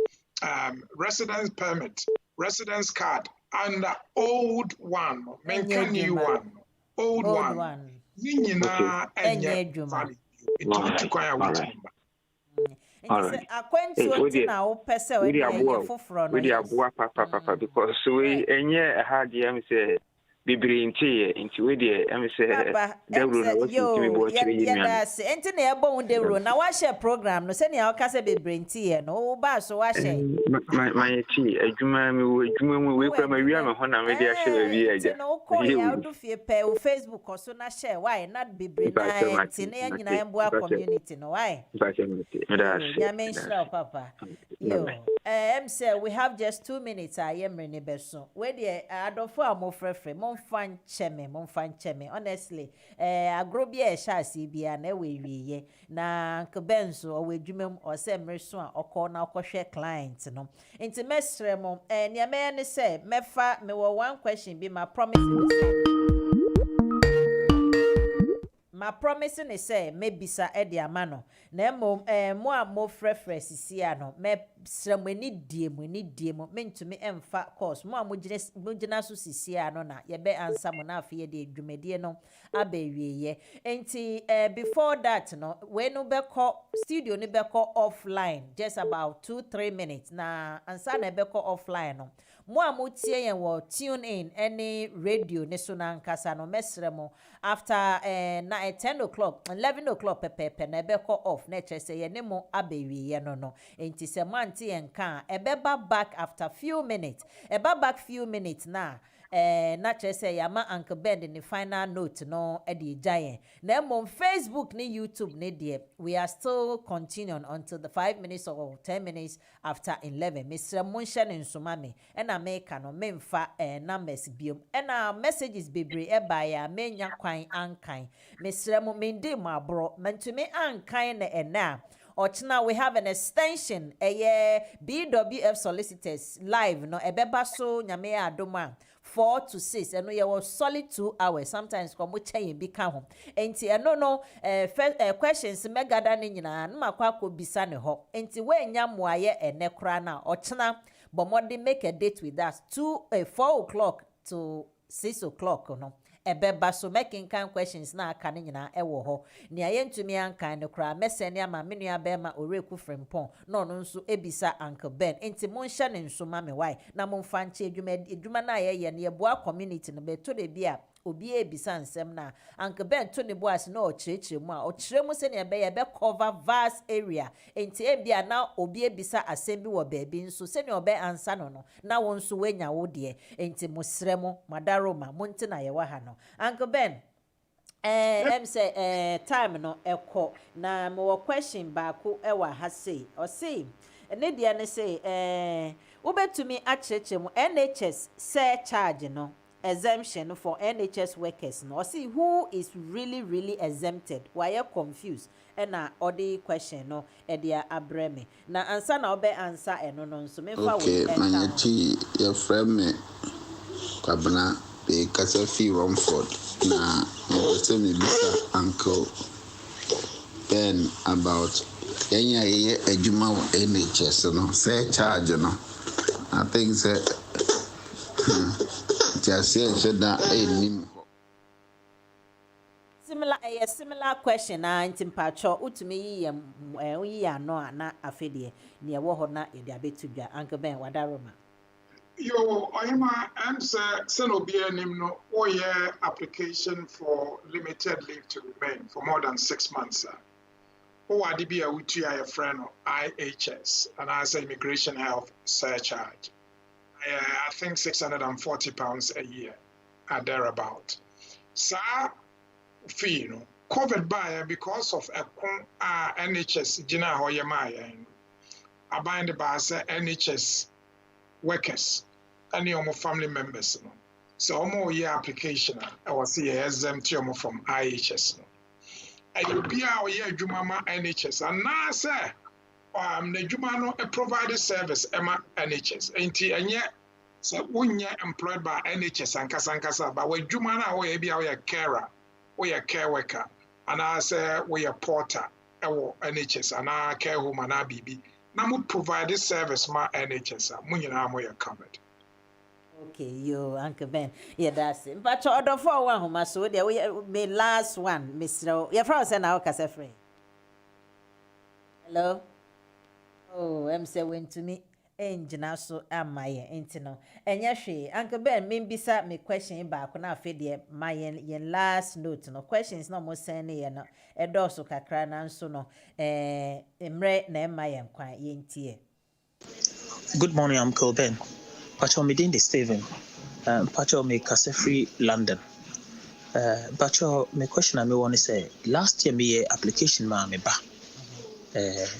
residence permit, residence card, and the old one, menka new one, old one. Yinina enye valid. Itu kwa ya wutimba. Papa, because we enye hard am say bibiri nti we dey am say devil no what me bo chire yin ya enti na ebo devil na wa share program no se na o ka se bibiri nti no ba so wa share my tea adwuma mu we kura ma wi am ho na me dey share bi aja no ko ya do fie pe o Facebook ko so na share why not bibiri na enti na nyina embo community no why ya mention papa yo say we have just 2 minutes I am rene beso we dey adofo amofrefre mon fan cheme honestly agrobia e sha si bia na we wiye na kbenso o wedwumem o se mreso a okọ na okohwe client no enti mesre mo nia me ne se mefa me wo one question be my promise is say maybe sa edi amano na mo mo frefre sisi ano me sramani die mo mentumi emfa course mo amogina so sisi ano na ye be answer mo na afi ye de dwumedie no abewieye enti before that no we no be call studio no be call offline just about 2-3 minutes na answer na be call offline no mo amotie yen wo tune in any radio ne so na nkasa no mesre mo after 10 o'clock 11 o'clock pepe na ebe call off na che say ye ne mo abewiye no enti se manti yen kan ebeba back after few minutes few minutes na na che say yama Uncle Ben in the final note no e di giant na mo Facebook ni YouTube ni die we are still continuing until the 5 minutes or 10 minutes after 11 Mr. Munshan in Sumami and America no memfa numbers biom and messages bebre e ba ya menya kwan ankan Mr. Mumindi ma bro mentumi ankan na ena Ochina, we have an extension, a BWF Solicitors live, no, ebeba so nyame adoma 4 to 6, and we were solid 2 hours. Sometimes come we change be home. Enti no questions me gada ni nyina na makwa ko bisa ne ho. Enti we nyamwa ye enekra na ochina bomode make a date with us 4 o'clock to 6 o'clock no. Ebeba so making kind questions na aka ne nyina ewo ho ne ayentumi ankan ne kra mesene ama menua bema oreku frempon no no nso ebisa Uncle Ben enti monhye ne nso ma me why na monfa nche edwuma na ye ne eboa community no beto de bia obi ebisa nsem na Uncle Ben to ne boas na ochirechire mu a ochire mu se ne be cover vast area enti ebia na obi ebisa asem bi wo baabi nso se ne obe ansa no na won so wenya wo de enti mosrɛ mo madaroma monte na ye wa ha no Uncle Ben say time no ekọ na mo question baako ewa ha say o say ne dia ne say wobetumi akyerɛkyerɛ mu NHS surcharge no exemption for NHS workers no see who is really exempted why you confused and na odi question no e dia abreme na answer na obe answer eno no nso me fa okay manye ti your friend me kwabna be kasa fi Romford na say me bisa Uncle Ben about yenya ye adwuma wo NHS no say charge no I think say similar question na ntimpacho utumi yi ya no na afedie ne ewo ho na e dia betudwa Uncle Ben wadaroma yo oyema answer senobi anim no oye application for limited leave to remain for more than 6 months o wadi bia utu ya friend IHS and as immigration health surcharge I think £640 a year are thereabout. So, fee no covered by because of a NHS Jina Hoyamaya abandoned by NHS workers and your family members. So, more year application I was here exempt from IHS. And you be our year Jumama NHS and now say. The Jumano a provided service Emma NHS and yet so when you're employed by NHS and Kasankasa, but when Jumana we be our carer, we are care worker, and I say we are porter, our NHS and our care home and our BB. Now we provide this service my NHS, Munina we are covered. Okay, you Uncle Ben. Yeah, that's it. But order for one who must so there we last one, Mr. Your friend said now case free. Hello. Oh, I'm say when to me. Engine so am my intino. And yes, Uncle Ben, me bisa me question back on our feed my yen last note. No questions no more sending no a doso kakra and so no emre na my quite yen tea. Good morning, Uncle Ben. Pacho me din the Steven. Pacho me Free London. Pacho me question I me want to say last year me application ma me ba.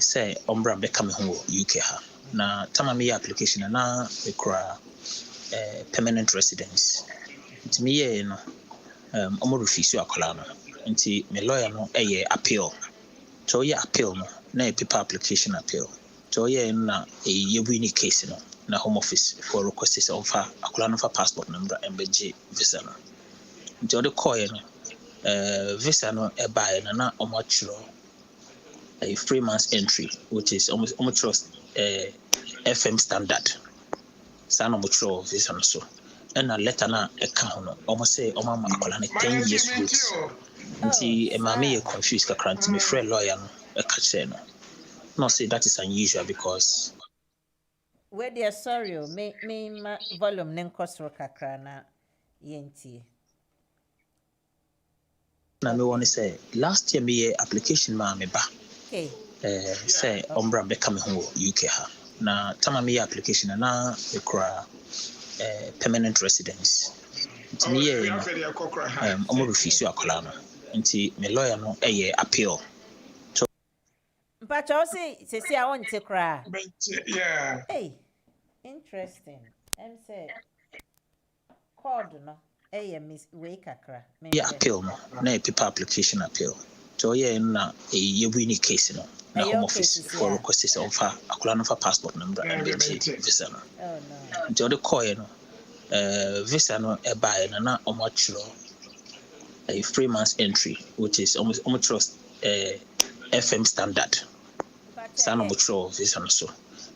Say ombra be come home UK ha. Na tama me application na me kura permanent residence. Nti me ye no omo refuse akola no. Nti me lawyer no appeal. So ye appeal no na paper application appeal. So ye na ye win case no. Na home office for requests of akola no for passport number and BG visa no. Nti ode call no visa no e buy na omo chiro a 3 months entry, which is almost FM standard. Sana mucho visa no so. And a letter na account no almost say mama akola 10 years roots. Nti mama confused kakra nti me friend lawyer no e ka say no. No say that is unusual because where they are sorry me volume nen kosro kakra na yenti. Na me want to say last year me application ma me ba. Okay. Say ombra be come home UK ha. Na tama me application na me kura permanent residence. Nti me ye omo refuse akola no. Nti me lawyer no appeal. So Mpacho see I want to cry. Yeah. Hey. Interesting. Say called no. Miss way kakra. Yeah, appeal no. Na paper application appeal. So yeah na ye win case no. Na home office for requests of akola no for passport number and BG visa no. Oh no. Nti ode call no visa no e buy na omo chiro a 3 months entry, which is almost FM standard. Sana mucho visa no so.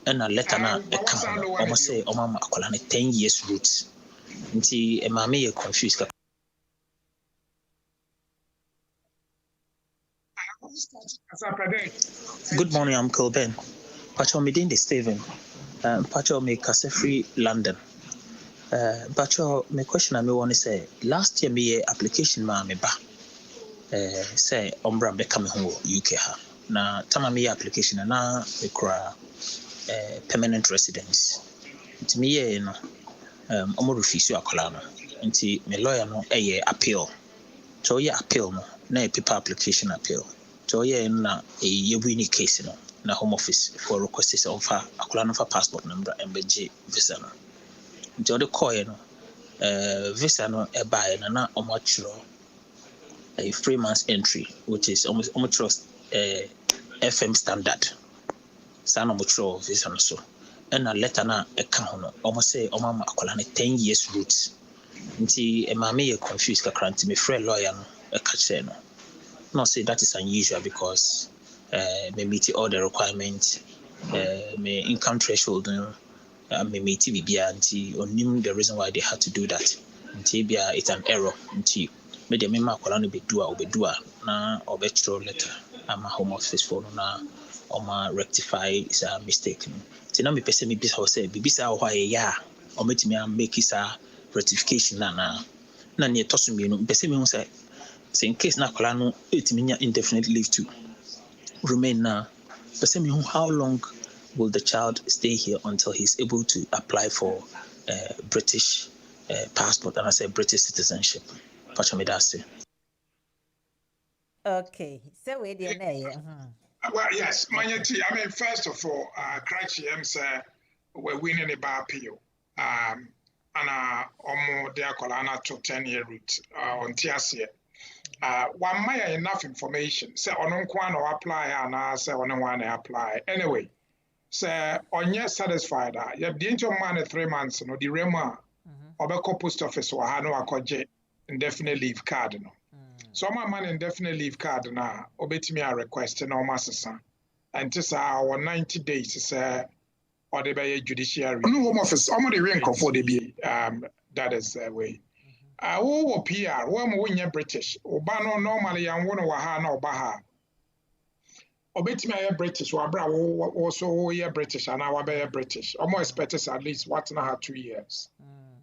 And a letter na account no almost say mama akola 10 years roots. Nti mama ye confused. Good morning, Uncle Ben. Pacho me din the Steven. Pacho me Free London. Pacho me question I me want to say last year me application ma me ba. Say ombra be come home UK ha. Na tama me application na me kura permanent residence. Nti me ye no omo refuse akola no. Nti me lawyer no appeal. So ye appeal no na paper application appeal. So ye na ye win case no na home office for requests of akola no for passport number and BG visa no. Nti ode call no visa no e buy na omo chiro a 3 months entry, which is almost FM standard. Sana mucho visa no so. And a letter na account no almost say mama akola 10 years roots. Nti mama ye confused kakra nti me friend lawyer no e ka say no. No say that is unusual because me meet all the requirements, me income threshold me meet bibia nti onim the reason why they had to do that. Nti bia it's an error nti me de me ma akola no obedua na obetro letter ama home office for na oma rectify is a mistake. Nti na me pese me bisa say bibisa ho ya o metimi am make is a rectification na ne toso me no pese me hu say in case na akola no etimi nya indefinite leave to remain na pese me hu how long will the child stay here until he's able to apply for British passport and I say British citizenship. Pacha me that's it. Okay, so we dey na Well, yes, Manye T. I mean, first of all, 𝗥𝗶𝗴𝗵𝘁𝘀 say we're winning a bar appeal. And almost they are calling to 10-year route on TSC. One may enough information. Say on one or apply and I say on one apply. Anyway, say on your satisfied that you have the interim man 3 months, no the rema or the post office or no akoje indefinite leave card no. So my man indefinite leave card na obetimi a request na o masesa. And this our 90 days say or the judiciary. No home office. I'm the rank for the that is the way. Who PR? When you're British, Obano normally and one waha no baha. Obetime a British, wabra also we British and our be British. Almost expected at least 2 years.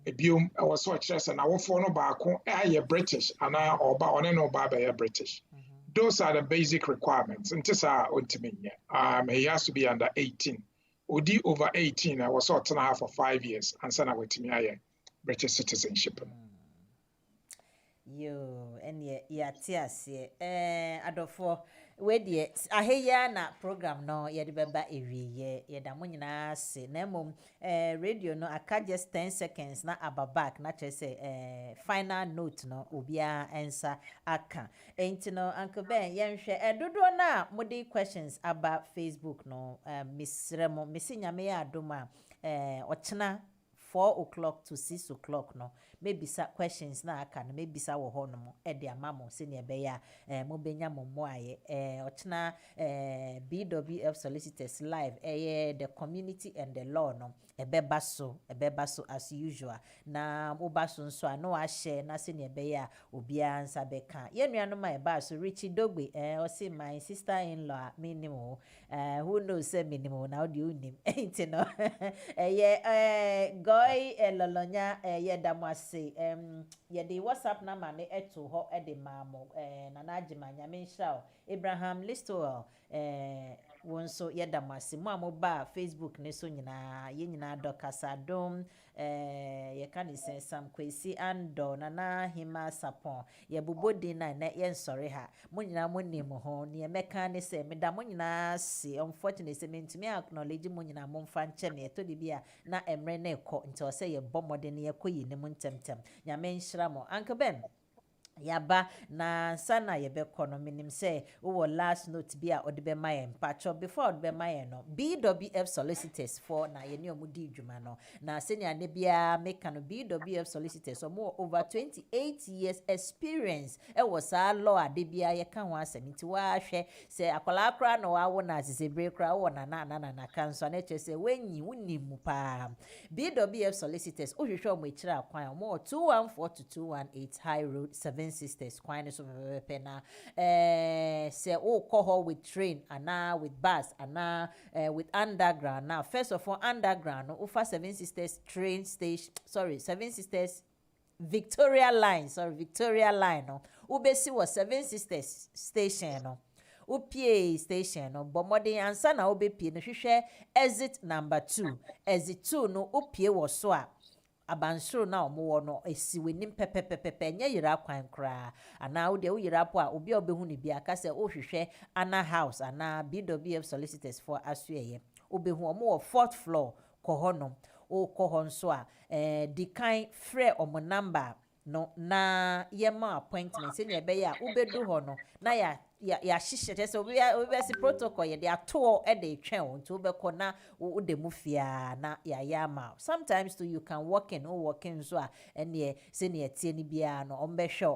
Ebium I was so stressed and I will follow back a British and I oba on no baba British. Those are the basic requirements. And this are ultimately. He has to be under 18. Odi over 18, I was so 2.5 for 5 years, and send away to me British citizenship. Yo, and yeah, tears, Adolfo. Where the Aheya na program no ye de beba ewie ye da mo nyina se na mom radio no aka just 10 seconds na back na che say final note no obia answer aka enti no Uncle Ben yenhwe dodo na modi questions about Facebook no Miss Remo mesinyame ya adoma ochena 4 o'clock to 6 o'clock no maybe sa questions na aka no maybe sa wo ho no mo e de amamo se ne be ya mo benya mo aye ochna BWF Solicitors live the community and the law no ebeba so as usual na mo ba so nso no a share na se ne be ya obi ansa be ka ye nua no ma e ba so Richie Dogbe o say my sister in law minimum who knows say minimum now do you name ain't no Goy Lolonya ye damwase ye the WhatsApp number ne eto ho e de mamo Nana Jima nyame nhyira Abraham Listowell wonso ye damwase mo amoba Facebook ne so nyina ye nyina dokasa dom ye kan Sam Kwesi Ando Nana Hima Sapon ye bobodi na ye nsore ha mo nyina mo nim ho ne meka ne se meda mo nyina se unfortunately se mentumi acknowledge mo nyina mo mfa nche me to de bia na emre na ekọ nti o se ye bomode ne ye koyi ne mu ntemtem nyame nhyira mo Uncle Ben yaba na sana ye be kono minim say wo last note bia odebe mayen pacho before odebe mayen no BWF Solicitors for na ye ne omudi dwuma no na senior ne bia make no BWF Solicitors more over 28 years experience e was a law ade bia ye kan ho asem nti wa hwe say akola akra no wa wo na asese kra wo na kanso na che say wenyi wonimu pa BWF Solicitors o hwehwe o mo ekira akwan mo 214 to 218 High Road 7 Sisters quite so pena say oh coho with train and now with bus and now with underground. Now first of all underground over 7 Sisters train station 7 Sisters Victoria line no ubesi was 7 Sisters station no upie station no bomode ansa na obepie no hwehwe exit number 2 exit 2 no upie wo so a abansoro na omo no esiwenim pepepepepe nya yira kwan kra ana wo de wo yira po a obi obehu ne bia ka se o hwehwe ana house ana BWF Solicitors for asueye obehu omo wo 4th floor kohono o kohon so a dikan frɛ omo number no na yema appointment se ne be ya ubedu ho no na ya hihye se obi si protocol ye de ato e de twen won to be ko na wo de mu fia na ya yama sometimes too you can walk in so a ene se ne tie ni bia no ombehwe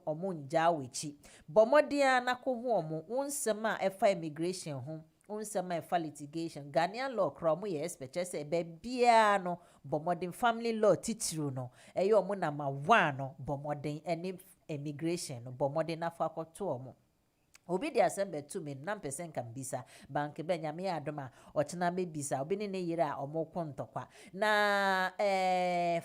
omo nja wechi bomodia na ko hu omo wonsem a efa immigration ho unsema efa litigation Ghanaian law kromo ye expect say be bia no bomodin family law titiro no eyo omo na ma 1 no bomodin any immigration no bomodin na fa kwato omo obi de asembe to me 9% kan bisa bank be nyame adoma ochena be bisa obi ne yire a omo kontokwa na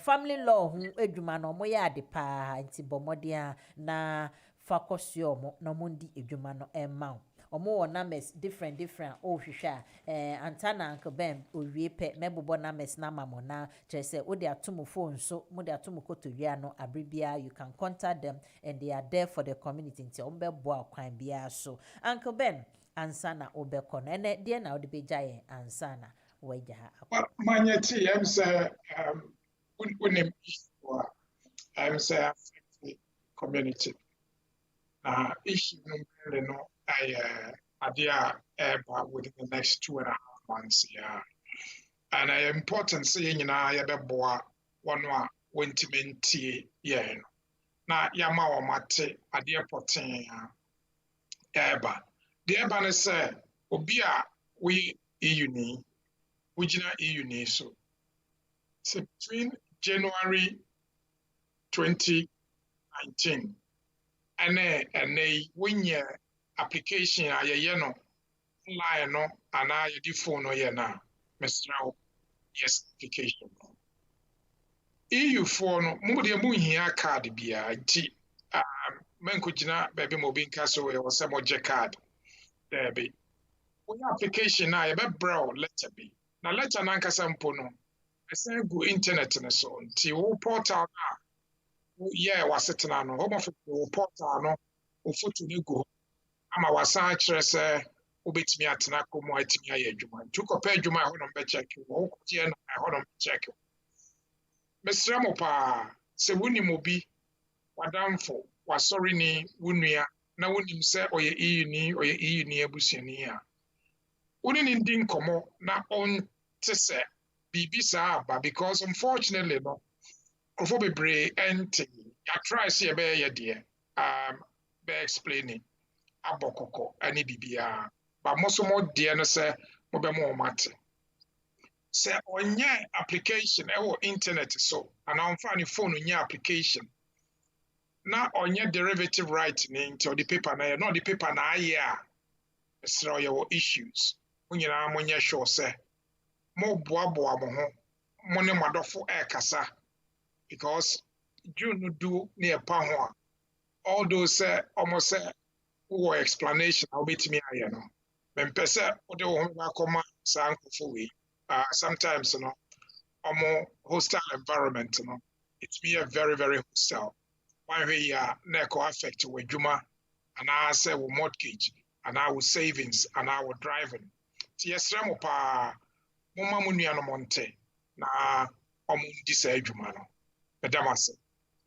family law hu edwuma no omo ya ade pa nti bomodin na fa kwosio omo no mondi edwuma no emma omo numbers different o hwehwa antana Uncle Ben owie pe mebobo numbers na mamo na chese odi atomo phone so modi atomo kotowia no abribia you can contact them and they are there for the community nti ombebo akwan bia so Uncle Ben ansana obeko na ene de na odi bejaye ansana waja ha Manye ti am say unim am say community issue no idea within the next 2.5 months. Yeah. And important saying in I have one wentimenty yeah. Na yama or mate idea porting eba. The eba say obia we uni Ugina EU ni so. So between January 2019 and when your application no online no and your phone no na Mr. Yes application. EU for no mo de mo hia card bia nti menko gina baby mo bin kaso we wo se mo je card there be when application na you be brow letter be na letter na nkasa mpo no ese go internet na so nti wo portal na yeah wasetena no home office wo portal no wo photo ni go ama wasa kire se obetimi atena ko mo atimi aye adwuma nti ko pa adwuma ho no be check wo ko tie na ho no check Mr. Mopa, se wuni mobi, wadamfo, wasori ni wunuya, na wuni mse oye EU ni ebusiani ya. Wuni ni ndi nkomo na on tese bibi saaba because unfortunately no, krofo bebre enti, ya try si ebe ye die, be explaining, abokoko, ani bibi ya, ba moso mo die no se, mobe mo omate. Se onye application ewo internet so and on find phone onye application na onye derivative right ni into the paper na no the paper na ya sro your issues unyina monye sure say mo boaboa mo ho mo ne madofo kasa because June do near pa ho all those say almost say wo explanation how betimi aye no mempese wo de wo ba koma sa nkofo we sometimes, you know, hostile environment, you know, it's be a very, very hostile. Why we neko affect with Juma and I say with mortgage and our savings and our driving. Tiesremo pa mama muniano monte na omundi say Juma no. Medamase.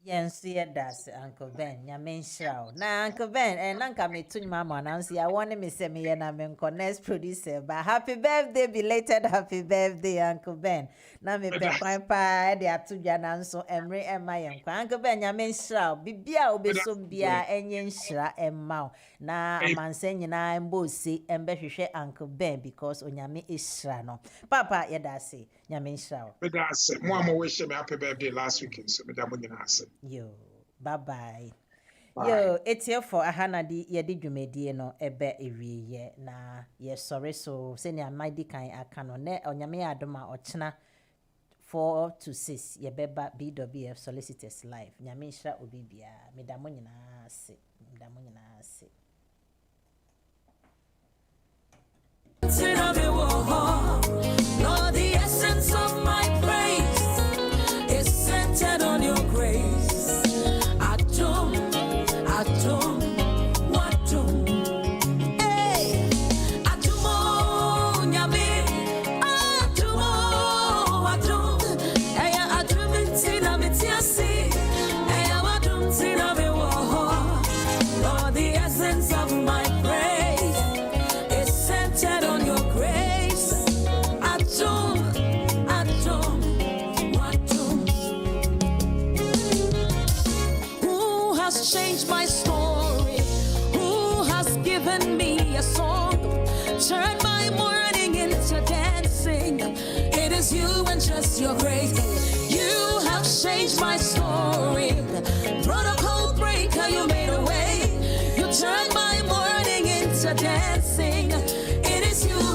Yes, that's Uncle Ben. Yamin Shroud. Now, Uncle Ben, and Uncle me to Mama announce I want me say me and I'm next producer. But happy birthday, belated happy birthday, Uncle Ben. Now me pen pa they are to announce Emre and my Uncle Ben. Yamin Shroud. Bibia obe sombia enyen shra emma. Na man saying na embo si embe hwehwe Uncle Ben because onyame isra no. Papa yedase Yamin Shroud. Medase. Mo am wish me happy birthday last weekend so me da mo nyina ase. Yo, bye-bye. Yo, it's here for Ahanadi yedi dwumedie no ebe ewiye na ye sorry so senior mighty kan akano ne onyame adoma ochena 4 to 6 ye beba BWF Solicitors live. Nyame hira obibia. Medamo nyina ase. Lord, the essence of my praise is centered on your grace. Changed my story, who has given me a song, turned my mourning into dancing. It is you and just your grace. You have changed my story, protocol breaker, you made a way. You turned my mourning into dancing.